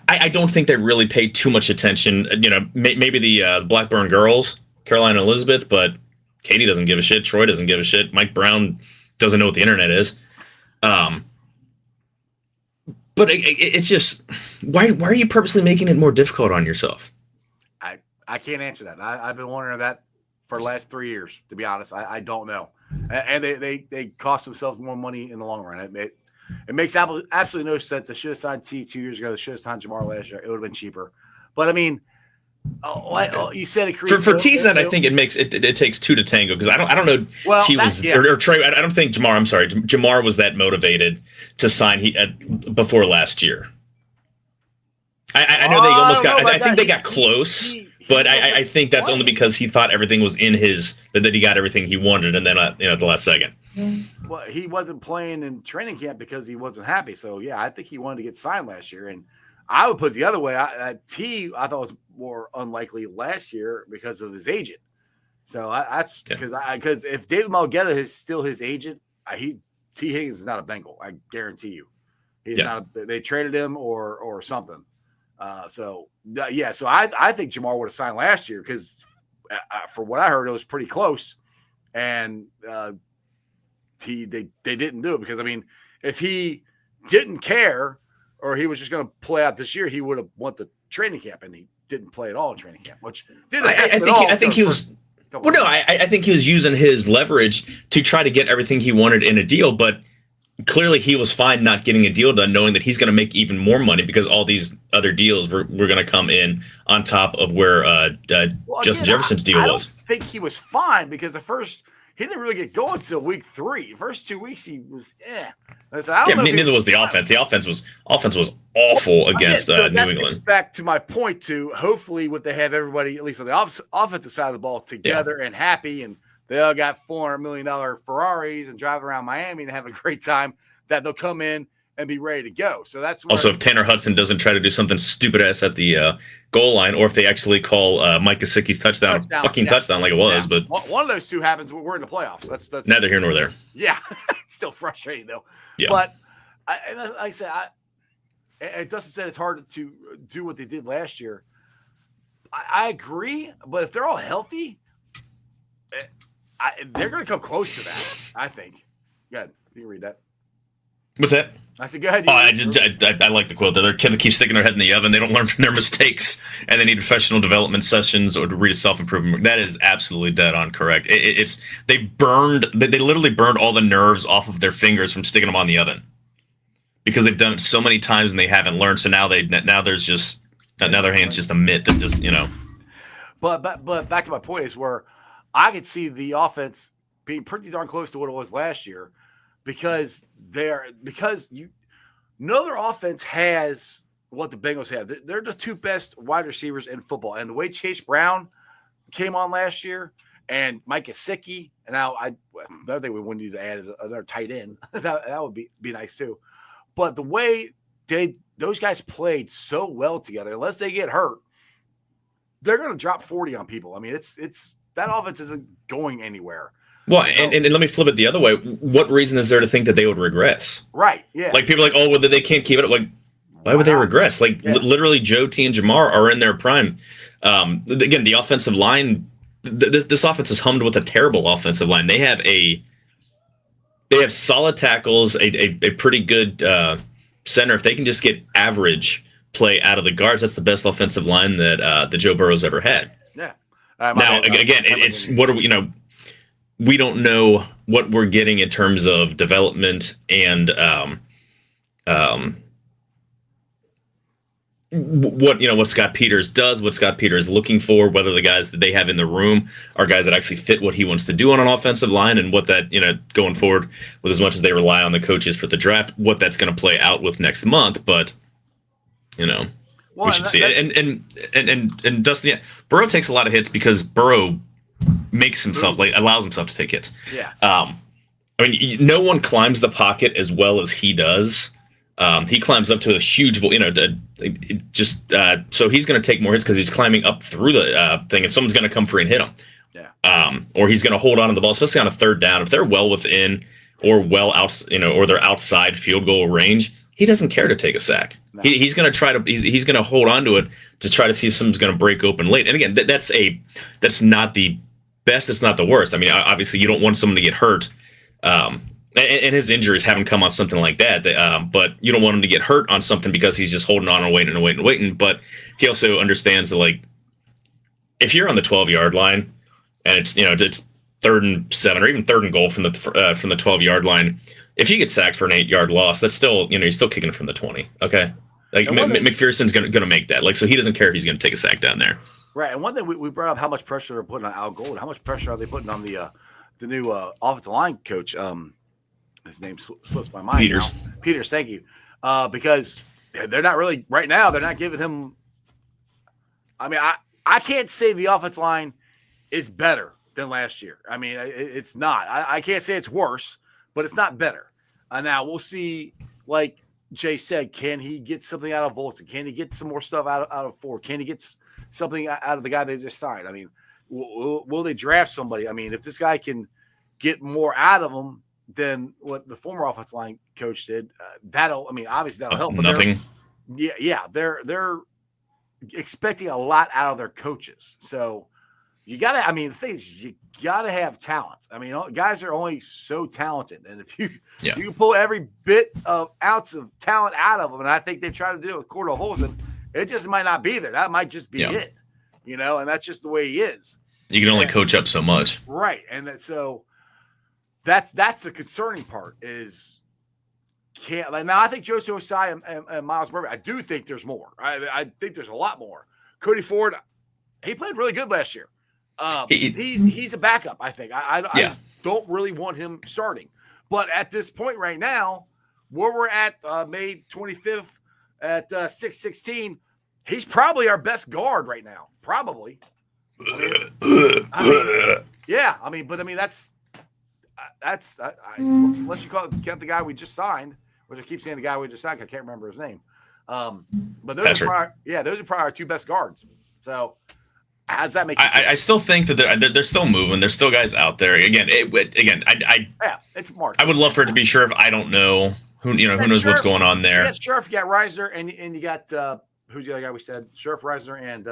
I don't think they really pay too much attention. Maybe the Blackburn girls, Caroline and Elizabeth, but Katie doesn't give a shit. Troy doesn't give a shit. Mike Brown doesn't know what the internet is. But it's just, why are you purposely making it more difficult on yourself? I can't answer that. I've been wondering that for the last 3 years, to be honest. I don't know. And they cost themselves more money in the long run. It makes absolutely no sense. They should have signed T 2 years ago. They should have signed Jamar last year. It would have been cheaper. But I mean, you said it creates for T's that I think it takes two to tango, because I don't know. Well, T was or Trey. I don't think Jamar. I'm sorry, Jamar was that motivated to sign before last year. I know they almost got. I think they got close, but I think that's only because he thought everything was in that he got everything he wanted, and then at the last second. Well, he wasn't playing in training camp because he wasn't happy. So yeah, I think he wanted to get signed last year, and I would put it the other way. T I thought was more unlikely last year because of his agent. So that's because if David Mulgeta is still his agent, T Higgins is not a Bengal. I guarantee you, he's not. They traded him or something. So I think Jamar would have signed last year because for what I heard, it was pretty close, and they didn't do it because, I mean, if he didn't care or he was just going to play out this year, he would have went to training camp, and he didn't play at all in training camp, which didn't I think he was. Well, no, I think he was using his leverage to try to get everything he wanted in a deal, but clearly he was fine not getting a deal done, knowing that he's going to make even more money because all these other deals were going to come in on top of where Justin Jefferson's deal was. I think he was fine because he didn't really get going until week 3. First 2 weeks he was neither was the offense. The offense was awful against New England. Back to my point to hopefully what they have everybody, at least on the offensive side of the ball, together and happy, and they all got $400 million Ferraris and drive around Miami and have a great time, that they'll come in and be ready to go. So that's also if Tanner Hudson doesn't try to do something stupid ass at the goal line, or if they actually call Mike Gesicki's touchdown like it was. Yeah. But one of those two happens, we're in the playoffs. That's neither here nor there. Yeah, it's still frustrating though. Yeah. But like I said, it doesn't say it's hard to do what they did last year. I agree, but if they're all healthy, they're going to come close to that, I think. Go ahead. You can read that. What's that? I said, go ahead. I like the quote. They're kids that keep sticking their head in the oven. They don't learn from their mistakes, and they need professional development sessions or to read a self-improvement. That is absolutely dead on correct. They literally burned all the nerves off of their fingers from sticking them on the oven because they've done it so many times and they haven't learned. So now their hand's just a mitt that just But back to my point is where I could see the offense being pretty darn close to what it was last year because you know their offense has what the Bengals have. They're the two best wide receivers in football. And the way Chase Brown came on last year and Mike Gesicki, and now another thing we would need to add is another tight end. that would be nice too. But the way those guys played so well together, unless they get hurt, they're going to drop 40 on people. I mean, it's that offense isn't going anywhere. Well, and let me flip it the other way. What reason is there to think that they would regress? Right. Yeah. Like people are like, oh, well, they can't keep it up. Like, why would they regress? Like literally, Joe T and Jamar are in their prime. Again, the offensive line. This offense is hummed with a terrible offensive line. They have solid tackles, a pretty good center. If they can just get average play out of the guards, that's the best offensive line that Joe Burrow's ever had. Yeah. Now, again, it's what are we? We don't know what we're getting in terms of development and what Scott Peters does, what Scott Peters is looking for, whether the guys that they have in the room are guys that actually fit what he wants to do on an offensive line, and what that, going forward with as much as they rely on the coaches for the draft, what that's going to play out with next month. But, we should see it. And Dustin, Burrow takes a lot of hits because Burrow makes himself, allows himself to take hits. Yeah. I mean, no one climbs the pocket as well as he does. He climbs up to a huge, so he's going to take more hits because he's climbing up through the thing, and someone's going to come free and hit him. Yeah. Or he's going to hold on to the ball, especially on a third down. If they're well within or well out, or they're outside field goal range, he doesn't care to take a sack. No. He's going to try to. He's going to hold on to it to try to see if someone's going to break open late. And again, that's not the best. It's not the worst. I mean, obviously, you don't want someone to get hurt. And his injuries haven't come on something like that. But you don't want him to get hurt on something because he's just holding on and waiting. But he also understands that, if you're on the 12-yard line and it's 3rd and 7 or even 3rd and goal from the 12-yard line, if you get sacked for an 8-yard loss, that's still, you're still kicking from the 20. Okay. Like McPherson's going to make that. Like, so he doesn't care if he's going to take a sack down there. Right. And one thing we brought up how much pressure they're putting on Al Golden. How much pressure are they putting on the new offensive line coach? His name slips my mind. Peters. Now. Peters, thank you. Because they're not really right now. They're not giving him. I mean, I can't say the offensive line is better than last year. I mean, it's not. I can't say it's worse, but it's not better. Now we'll see. Like Jay said, can he get something out of Volson? Can he get some more stuff out of Ford? Can he get something out of the guy they just signed? I mean, will they draft somebody? I mean, if this guy can get more out of him than what the former offensive line coach did, obviously that'll help. But Nothing. They're expecting a lot out of their coaches. So you got to, the thing is, you got to have talent. I mean, guys are only so talented. And if you can pull every bit of ounce of talent out of them, and I think they tried to do it with Cordell Volson, it just might not be there. That might just be it, and that's just the way he is. You can only coach up so much. Right. And that's the concerning part is now I think Joseph Osai and Miles Murphy, I do think there's more. I think there's a lot more. Cody Ford, he played really good last year. He's a backup, I think. I don't really want him starting. But at this point right now, where we're at May 25th at 6:16, he's probably our best guard right now. Probably. That's unless you count the guy we just signed, which I keep saying the guy we just signed, I can't remember his name. But those are probably our 2 best guards. So how does that make you feel? I still think that they're still moving. There's still guys out there. It's March. I would love for it to be Sheriff. I don't know who knows what's going on there. Yeah, Sheriff, you got Reisner, and you got who's the other guy we said? Sheriff, Reisner, and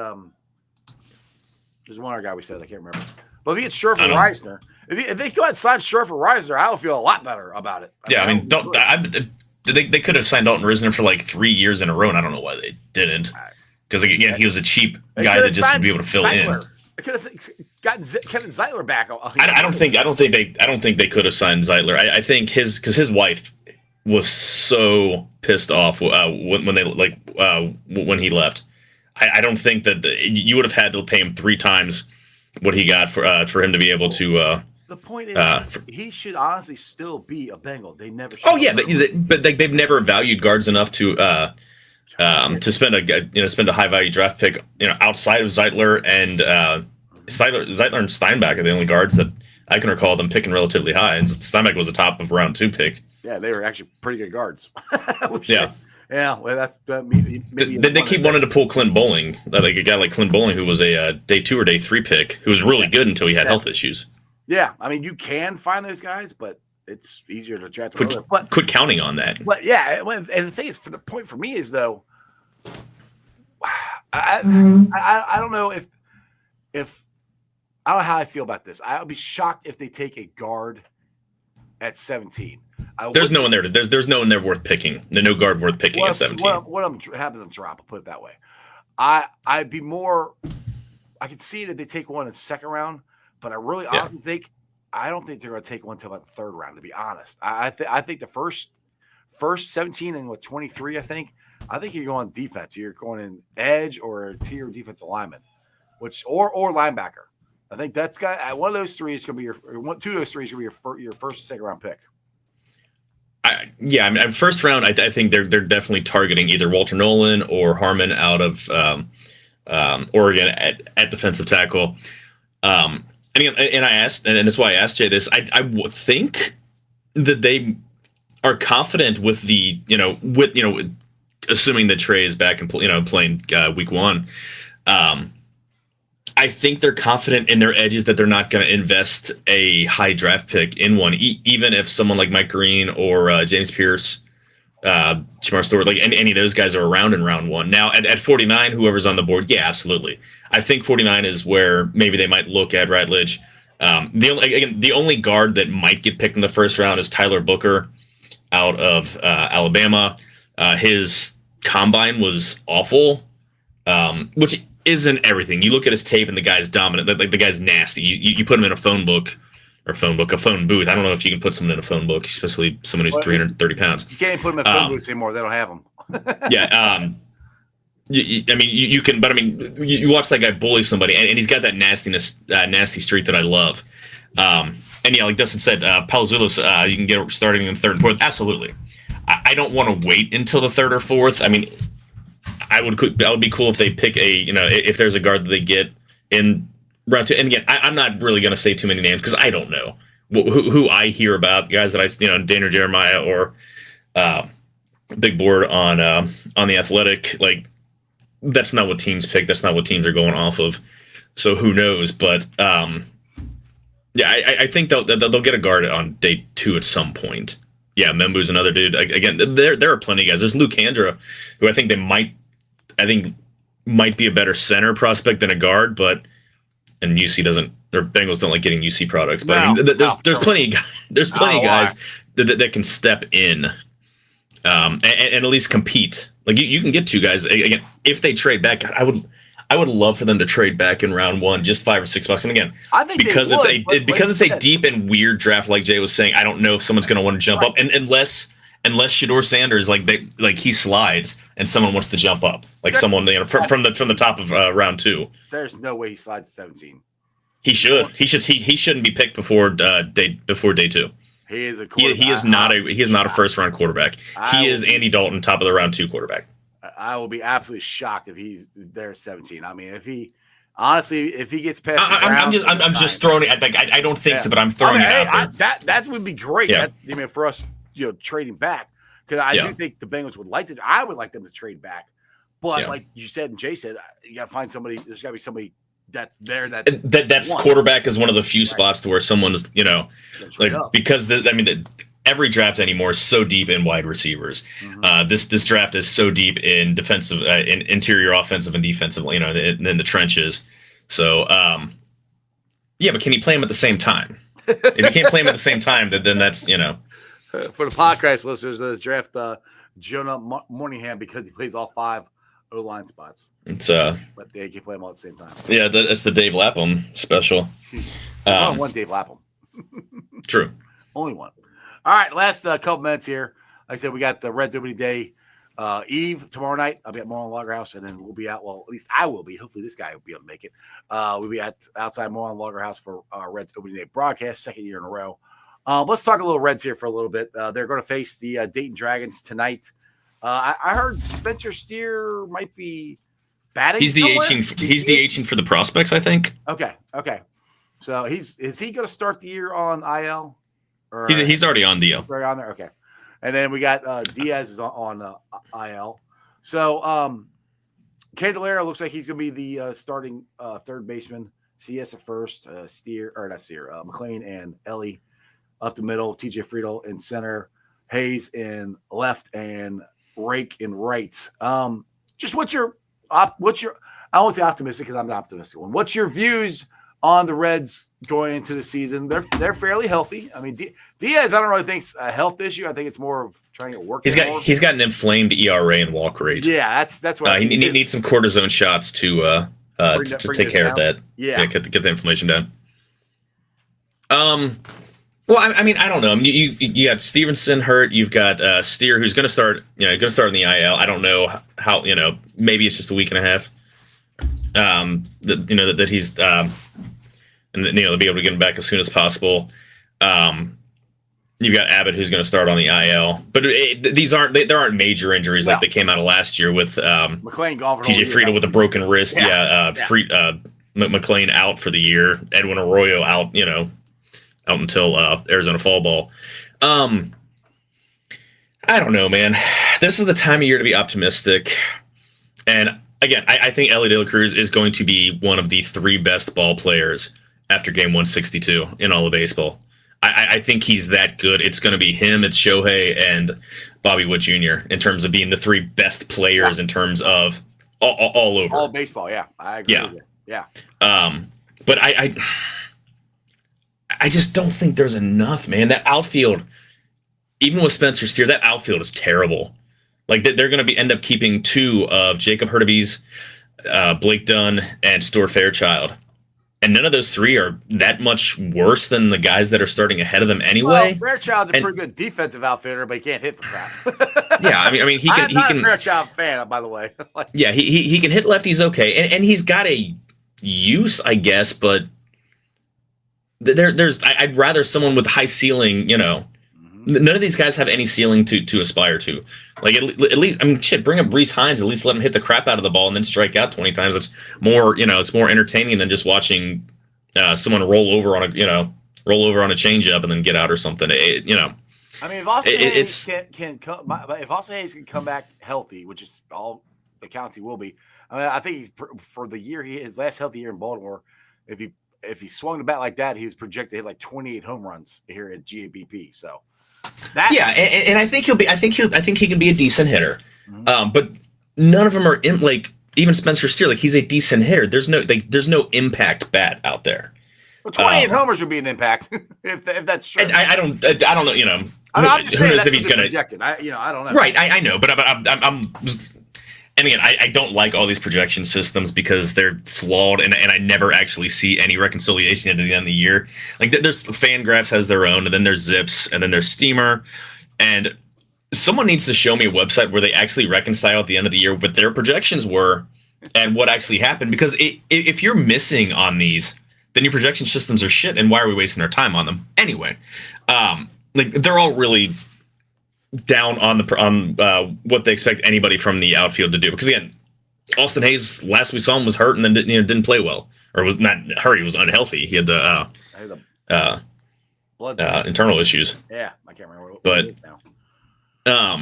there's one other guy we said I can't remember. But if you get Sheriff or Reisner, if they go ahead and sign Sheriff or Reisner, I'll feel a lot better about it. They could have signed Dalton Risner for like 3 years in a row, and I don't know why they didn't. Because again, he was a cheap guy that just would be able to fill Zeitler. in. They could have gotten Kevin Zeitler back. I don't think they could have signed Zeitler. I think his wife was so pissed off when he left. I don't think that you would have had to pay him 3 times what he got for him to be able to. The point is, he should honestly still be a Bengal. They never. Should but they've never valued guards enough to spend a high value draft pick outside of Zeitler and Zeitler and Steinbach are the only guards that I can recall them picking relatively high. And Steinbach was a top of round 2 pick. Yeah, they were actually pretty good guards. Yeah, well, that's maybe they keep wanting to pull Clint Bowling, like a guy like Clint Bowling, who was a day 2 or day 3 pick, who was really good until he had health issues. Yeah, you can find those guys, but it's easier to draft. Quit counting on that. But yeah, and the thing is, the point for me is though, I don't know if I don't know how I feel about this. I would be shocked if they take a guard at 17. There's no one there. There's no one there worth picking. There's no guard worth picking at 17. What happens on drop? I'll put it that way. I'd be more. I could see that they take one in the 2nd round, but I really honestly think I don't think they're going to take one until about the 3rd round. To be honest, I think the first 17 and 23. I think you're going defense. You're going in edge or a tier defensive lineman, or linebacker. I think that's got one of those 3 is going to be your 2 of those 3 is going to be your first 2nd round pick. First round, I think they're definitely targeting either Walter Nolan or Harmon out of Oregon at defensive tackle. And I asked, and that's why I asked Jay this. I would think that they are confident with assuming that Trey is back and playing week 1. I think they're confident in their edges that they're not going to invest a high draft pick in one, even if someone like Mike Green or James Pierce, Jamar Stewart, like any of those guys are around in round 1. Now at 49, whoever's on the board, yeah, absolutely. I think 49 is where maybe they might look at Ratledge. The only guard that might get picked in the 1st round is Tyler Booker out of Alabama. His combine was awful, which isn't everything. You look at his tape and the guy's dominant. Like the guy's nasty. You put him in a phone book or phone book, a phone booth. I don't know if you can put someone in a phone book, especially someone who's 330 pounds. You can't put them in phone booths anymore. They don't have them. Yeah. You can, but I mean, you watch that guy bully somebody, and he's got that nasty streak that I love. And yeah, like Dustin said, Palazzulis, you can get it starting in third and fourth. Absolutely. I don't want to wait until the third or fourth. I mean, that would be cool if they pick if there's a guard that they get in round 2. And again, I'm not really going to say too many names because I don't know who I hear about, guys that Daniel Jeremiah or Big Board on the Athletic. Like, that's not what teams pick. That's not what teams are going off of. So who knows? But yeah, I think they'll get a guard on day 2 at some point. Yeah, Membu's another dude. Again, there are plenty of guys. There's Luke Handra, who I think might be a better center prospect than a guard, and UC doesn't. Their Bengals don't like getting UC products. But I mean, there's plenty of guys. There's plenty of guys that can step in, and at least compete. Like you can get 2 guys again if they trade back. I would love for them to trade back in round 1, just $5 or $6. And again, I think because it's a deep and weird draft, like Jay was saying, I don't know if someone's going to want to jump up, and unless Shedeur Sanders he slides and someone wants to jump up, like someone from the top of round 2. There's no way he slides to 17. He should. He shouldn't be picked before day 2. He is a quarterback. He is not a first round quarterback. He is Andy Dalton, top of the round 2 quarterback. I will be absolutely shocked if he's there at 17. I mean, if he gets past, I'm just throwing it. I don't think so, but I'm throwing it out there. That would be great. Yeah. For us, trading back, because I do think the Bengals would like to. I would like them to trade back, but like you said and Jay said, you got to find somebody. There's got to be somebody that's there. That's quarterback is one of the few spots to where someone's because every draft anymore is so deep in wide receivers. Mm-hmm. This draft is so deep in defensive, in interior offensive and defensive, in the trenches. So, yeah, but can you play them at the same time? If you can't play them at the same time, then that's, For the podcast listeners, the draft Jonah Moynihan because he plays all 5 O-line spots. It's but they can play them all at the same time. Yeah, that's the Dave Lapham special. Only one Dave Lapham. True. Only one. All right, last couple minutes here. Like I said, we got the Reds opening day eve tomorrow night. I'll be at Moreland Lager House, and then we'll be out. Well, at least I will be. Hopefully, this guy will be able to make it. We'll be outside Moreland Lager House for Reds opening day broadcast, 2nd year in a row. Let's talk a little Reds here for a little bit. They're going to face the Dayton Dragons tonight. I heard Spencer Steer might be batting. He's DHing for the prospects, I think. Okay. So is he going to start the year on IL? He's already on DL. Already on there. Okay. And then we got Diaz is on IL. So Candelario looks like he's going to be the starting third baseman. CS at first, McLean and Ellie up the middle. TJ Friedel in center, Hayes in left, and Rake in right. Just what's your I won't say optimistic because I'm the optimistic one. What's your views on the Reds going into the season? They're fairly healthy. I mean, Diaz, I don't really think it's a health issue. I think it's more of trying to work. He's got an inflamed ERA and walk rate. Yeah, that's what he needs some cortisone shots to take care of that. Yeah, get the inflammation down. Well, I mean, I don't know. I mean, you got Stevenson hurt. You've got Steer, who's going to start. Going to start in the IL. I don't know how. Maybe it's just a week and a half. That he's and they'll be able to get him back as soon as possible. You've got Abbott, who's going to start on the IL, but there aren't major injuries like they came out of last year with McLean gone for TJ Friedel with a broken wrist. McLean out for the year. Edwin Arroyo out until Arizona fall ball. I don't know, man. This is the time of year to be optimistic. And again, I think Ellie De La Cruz is going to be one of the 3 best ball players after game 162 in all of baseball. I think he's that good. It's going to be him, it's Shohei, and Bobby Witt Jr. in terms of being the 3 best players in terms of all over. All baseball, yeah. I agree with you. Yeah. But I just don't think there's enough, man. That outfield, even with Spencer Steer, that outfield is terrible. Like they're going to end up keeping 2 of Jacob Hurtubise, Blake Dunn, and Stuart Fairchild. and none of those three are that much worse than the guys that are starting ahead of them Well, anyway. Fairchild's a And pretty good defensive outfitter, but he can't hit for crap. yeah, I mean, I'm not a Fairchild fan, by the way. Like, yeah, he can hit lefties okay, and he's got a use, I guess, but I'd rather someone with high ceiling, None of these guys have any ceiling to aspire to. Like at least, I mean, shit, bring up Brees Hines. At least let him hit the crap out of the ball and then strike out 20 times. It's more, it's more entertaining than just watching someone roll over on a changeup and then get out or something. I mean, if Austin Hayes if Austin Hayes can come back healthy, which is all accounts he will be. I mean, I think he's for the year his last healthy year in Baltimore. If he swung the bat like that, he was projected to hit like 28 home runs here at GABP. So. And I think I think he can be a decent hitter, but none of them are even Spencer Steer. Like he's a decent hitter. There's no impact bat out there. Well, 28 homers would be an impact if that's true. I don't know. I'm just saying that's if he's going to projected. I don't know. Right, I know, but I'm and again, I don't like all these projection systems because they're flawed, and I never actually see any reconciliation at the end of the year. Like there's FanGraphs has their own, and then there's Zips, and then there's Steamer, and someone needs to show me a website where they actually reconcile at the end of the year what their projections were and what actually happened. Because if you're missing on these, then your projection systems are shit, and why are we wasting our time on them anyway? Like they're all really down on what they expect anybody from the outfield to do. Because again, Austin Hayes, last we saw him was hurt and then didn't play well, or was not hurt. He was unhealthy. He had the blood internal issues. Yeah, I can't remember what but it is now.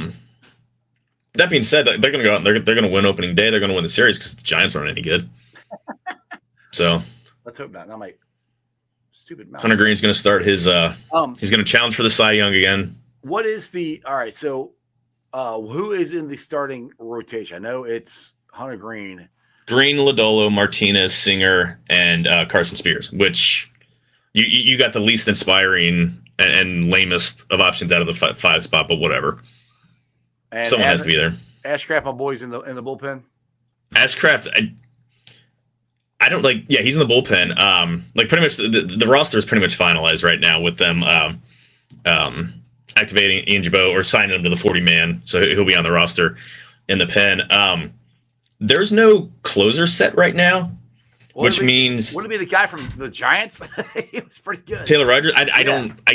That being said, they're going to go out and they're going to win opening day. They're going to win the series because the Giants aren't any good. So let's hope not. Not my stupid mouth. Hunter Green's going to start his. He's going to challenge for the Cy Young again. What is all right? So, who is in the starting rotation? I know it's Hunter Green, Lodolo, Martinez, Singer, and Carson Spears. Which you got the least inspiring and lamest of options out of the five spot, but whatever. And someone has to be there. Ashcraft, my boy's in the bullpen. Ashcraft, I don't like. Yeah, he's in the bullpen. Like pretty much the roster is pretty much finalized right now with them. Activating Ian Jabot or signing him to the 40-man, so he'll be on the roster in the pen. There's no closer set right now, which means would it be the guy from the Giants? He was pretty good. Taylor Rogers. I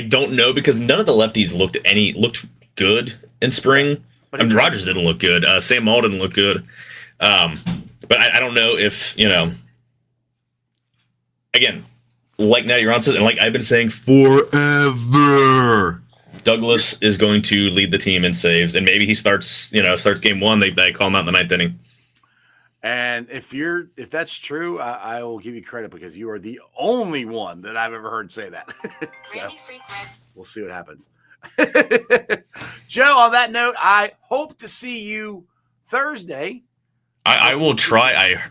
don't know because none of the lefties looked good in spring. But Rogers didn't look good. Sam Maul didn't look good. But I don't know if Again, like Natty Ron says, and like I've been saying forever. Douglas is going to lead the team in saves, and maybe he starts game one. They call him out in the ninth inning. And if that's true, I will give you credit because you are the only one that I've ever heard say that. So we'll see what happens. Joe, on that note, I hope to see you Thursday. I will try. I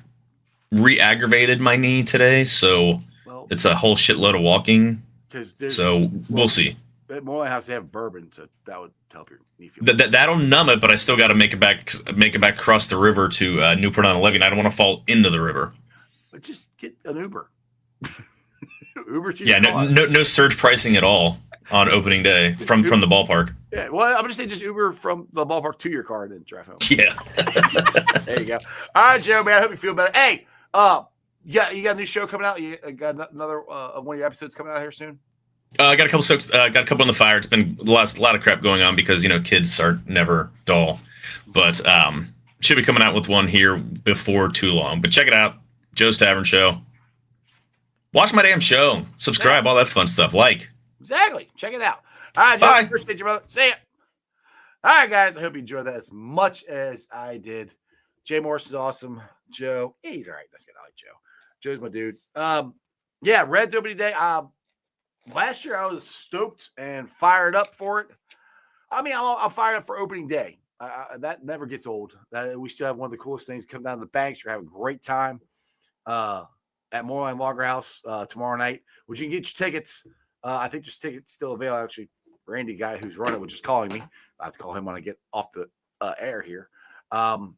re-aggravated my knee today, so it's a whole shitload of walking. So we'll see. It more has to have bourbon, so that would help your knee feel. That'll numb it, but I still got to make it back across the river to Newport on 11. I don't want to fall into the river. But just get an Uber. Uber. Yeah, no surge pricing at all on opening day from the ballpark. Yeah, well, I'm gonna say just Uber from the ballpark to your car and then drive home. Yeah. There you go. All right, Joe, man. I hope you feel better. Hey, yeah, you got a new show coming out. You got another one of your episodes coming out here soon. I got a couple in the fire. It's been a lot of crap going on because kids are never dull, but should be coming out with one here before too long. But check it out, Joe's Tavern Show. Watch my damn show. Subscribe, all that fun stuff. Like. Exactly. Check it out. All right, Joe. Bye. Appreciate you, brother. See ya. All right, guys. I hope you enjoyed that as much as I did. Jay Morrison's awesome. Joe, he's all right. That's good. I like Joe. Joe's my dude. Yeah, Reds opening day. Last year I was stoked and fired up for it. I mean, I'm fired up for opening day. That never gets old. We still have one of the coolest things come down to the banks. You're having a great time at Moreline Lager House tomorrow night, which you can get your tickets. I think there's tickets still available. Actually, Randy, guy who's running, was just calling me. I have to call him when I get off the air here. And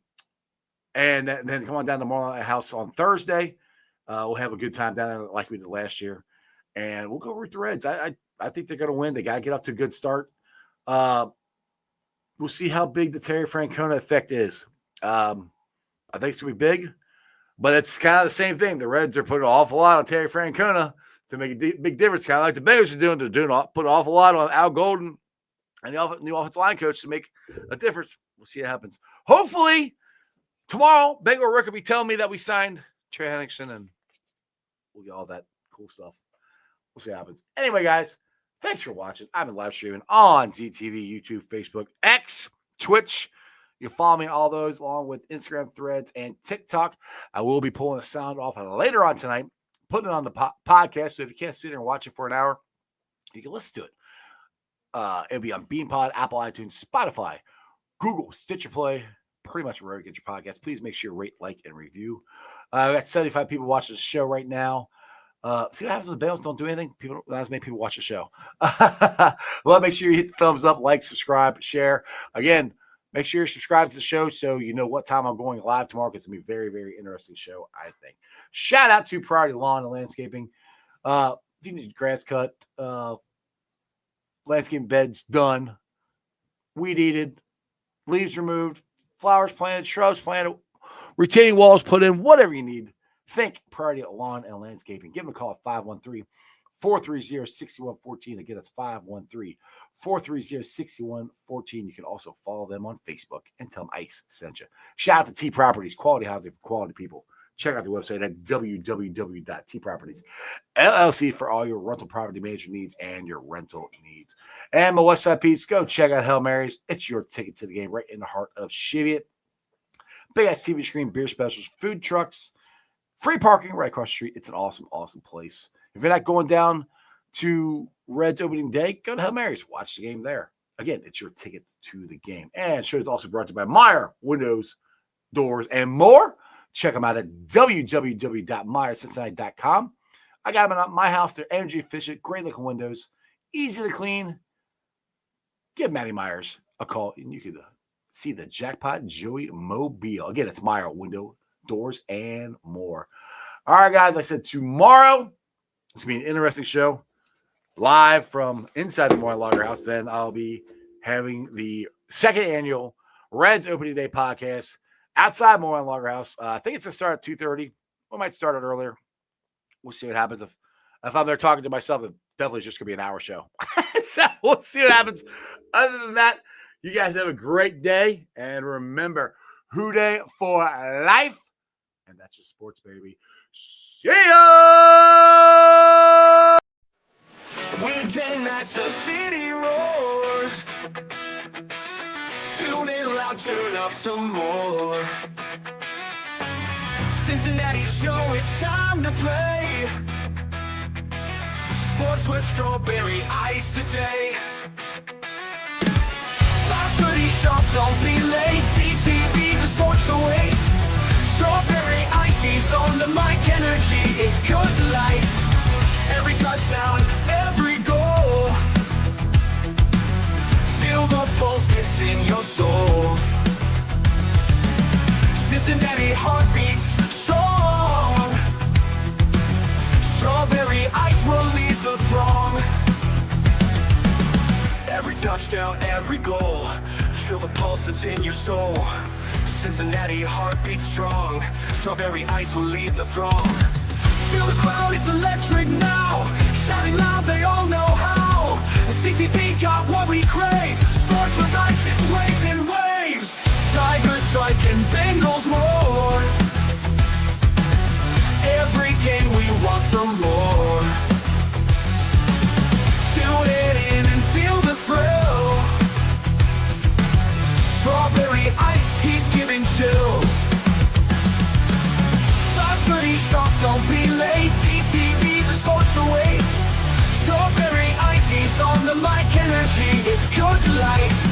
then come on down to Moreline House on Thursday. We'll have a good time down there like we did last year. And we'll go root the Reds. I think they're going to win. They got to get off to a good start. We'll see how big the Terry Francona effect is. I think it's going to be big, but it's kind of the same thing. The Reds are putting an awful lot on Terry Francona to make a big difference, kind of like the Bengals are doing. They're put an awful lot on Al Golden and the new offensive line coach to make a difference. We'll see what happens. Hopefully, tomorrow, Bengal Rick will be telling me that we signed Trey Hendrickson, and we'll get all that cool stuff. We'll see what happens. Anyway, guys, thanks for watching. I've been live streaming on ZTV, YouTube, Facebook, X, Twitch. You can follow me on all those, along with Instagram, Threads, and TikTok. I will be pulling the sound off later on tonight, putting it on the podcast. So if you can't sit there and watch it for an hour, you can listen to it. It'll be on BeanPod, Apple iTunes, Spotify, Google, Stitcher Play, pretty much wherever you get your podcast. Please make sure you rate, like, and review. I got 75 people watching the show right now. See what happens when the Bengals don't do anything? Not as many people watch the show. Well, make sure you hit the thumbs up, like, subscribe, share. Again, make sure you're subscribed to the show so you know what time I'm going live tomorrow. It's going to be a very, very interesting show, I think. Shout out to Priority Lawn and Landscaping. If you need grass cut, landscaping beds done, weed eated, leaves removed, flowers planted, shrubs planted, retaining walls put in, whatever you need. Think Priority Lawn and Landscaping. Give them a call at 513-430-6114. Again, that's 513-430-6114. You can also follow them on Facebook and tell them Ice sent you. Shout out to T Properties, quality housing for quality people. Check out the website at www.tproperties.llc for all your rental property management needs and your rental needs. And my Westside Pete's, go check out Hail Mary's. It's your ticket to the game right in the heart of Cheviot. Big ass TV screen, beer specials, food trucks, free parking right across the street. It's an awesome, awesome place. If you're not going down to Reds opening day, go to Hail Mary's. Watch the game there. Again, it's your ticket to the game. And the show is also brought to you by Meyer Windows, Doors, and more. Check them out at www.meyercincinnati.com. I got them at my house. They're energy efficient, great looking windows, easy to clean. Give Matty Myers a call, and you can see the Jackpot Joey Mobile. Again, it's Meyer Window, Doors, and more. All right, guys, like I said, tomorrow it's going to be an interesting show live from inside the Moore Lager House. Then I'll be having the second annual Reds Opening Day podcast outside Moore Lager House. I think it's going to start at 2:30. We might start it earlier. We'll see what happens. If I'm there talking to myself, it definitely is just going to be an hour show. So we'll see what happens. Other than that, you guys have a great day. And remember, Houday for life. And that's just sports, baby. See ya! Weekday nights, the city roars. Tune in loud, turn up some more. Cincinnati show, it's time to play. Sports with strawberry ice today. 5:30 sharp, don't be late. CTV, the sports awaits. Strawberry ices on the mic, energy, it's good delight. Every touchdown, every goal. Feel the pulse, it's in your soul. Cincinnati heartbeats strong. Strawberry ice will lead the throng. Every touchdown, every goal. Feel the pulse, it's in your soul. Cincinnati heartbeats strong. Strawberry ice will lead the throng. Feel the crowd, it's electric now. Shouting loud, they all know how. The CTV got what we crave. Sports with ice, it's waves and waves. Tigers strike and Bengals roar. Every game we want some more. Tune it in and feel the thrill. Strawberry ice, he's giving chills. 5:30 sharp, don't be late. CTV, the sports awaits. Strawberry ice, he's on the mic, energy, it's good delight.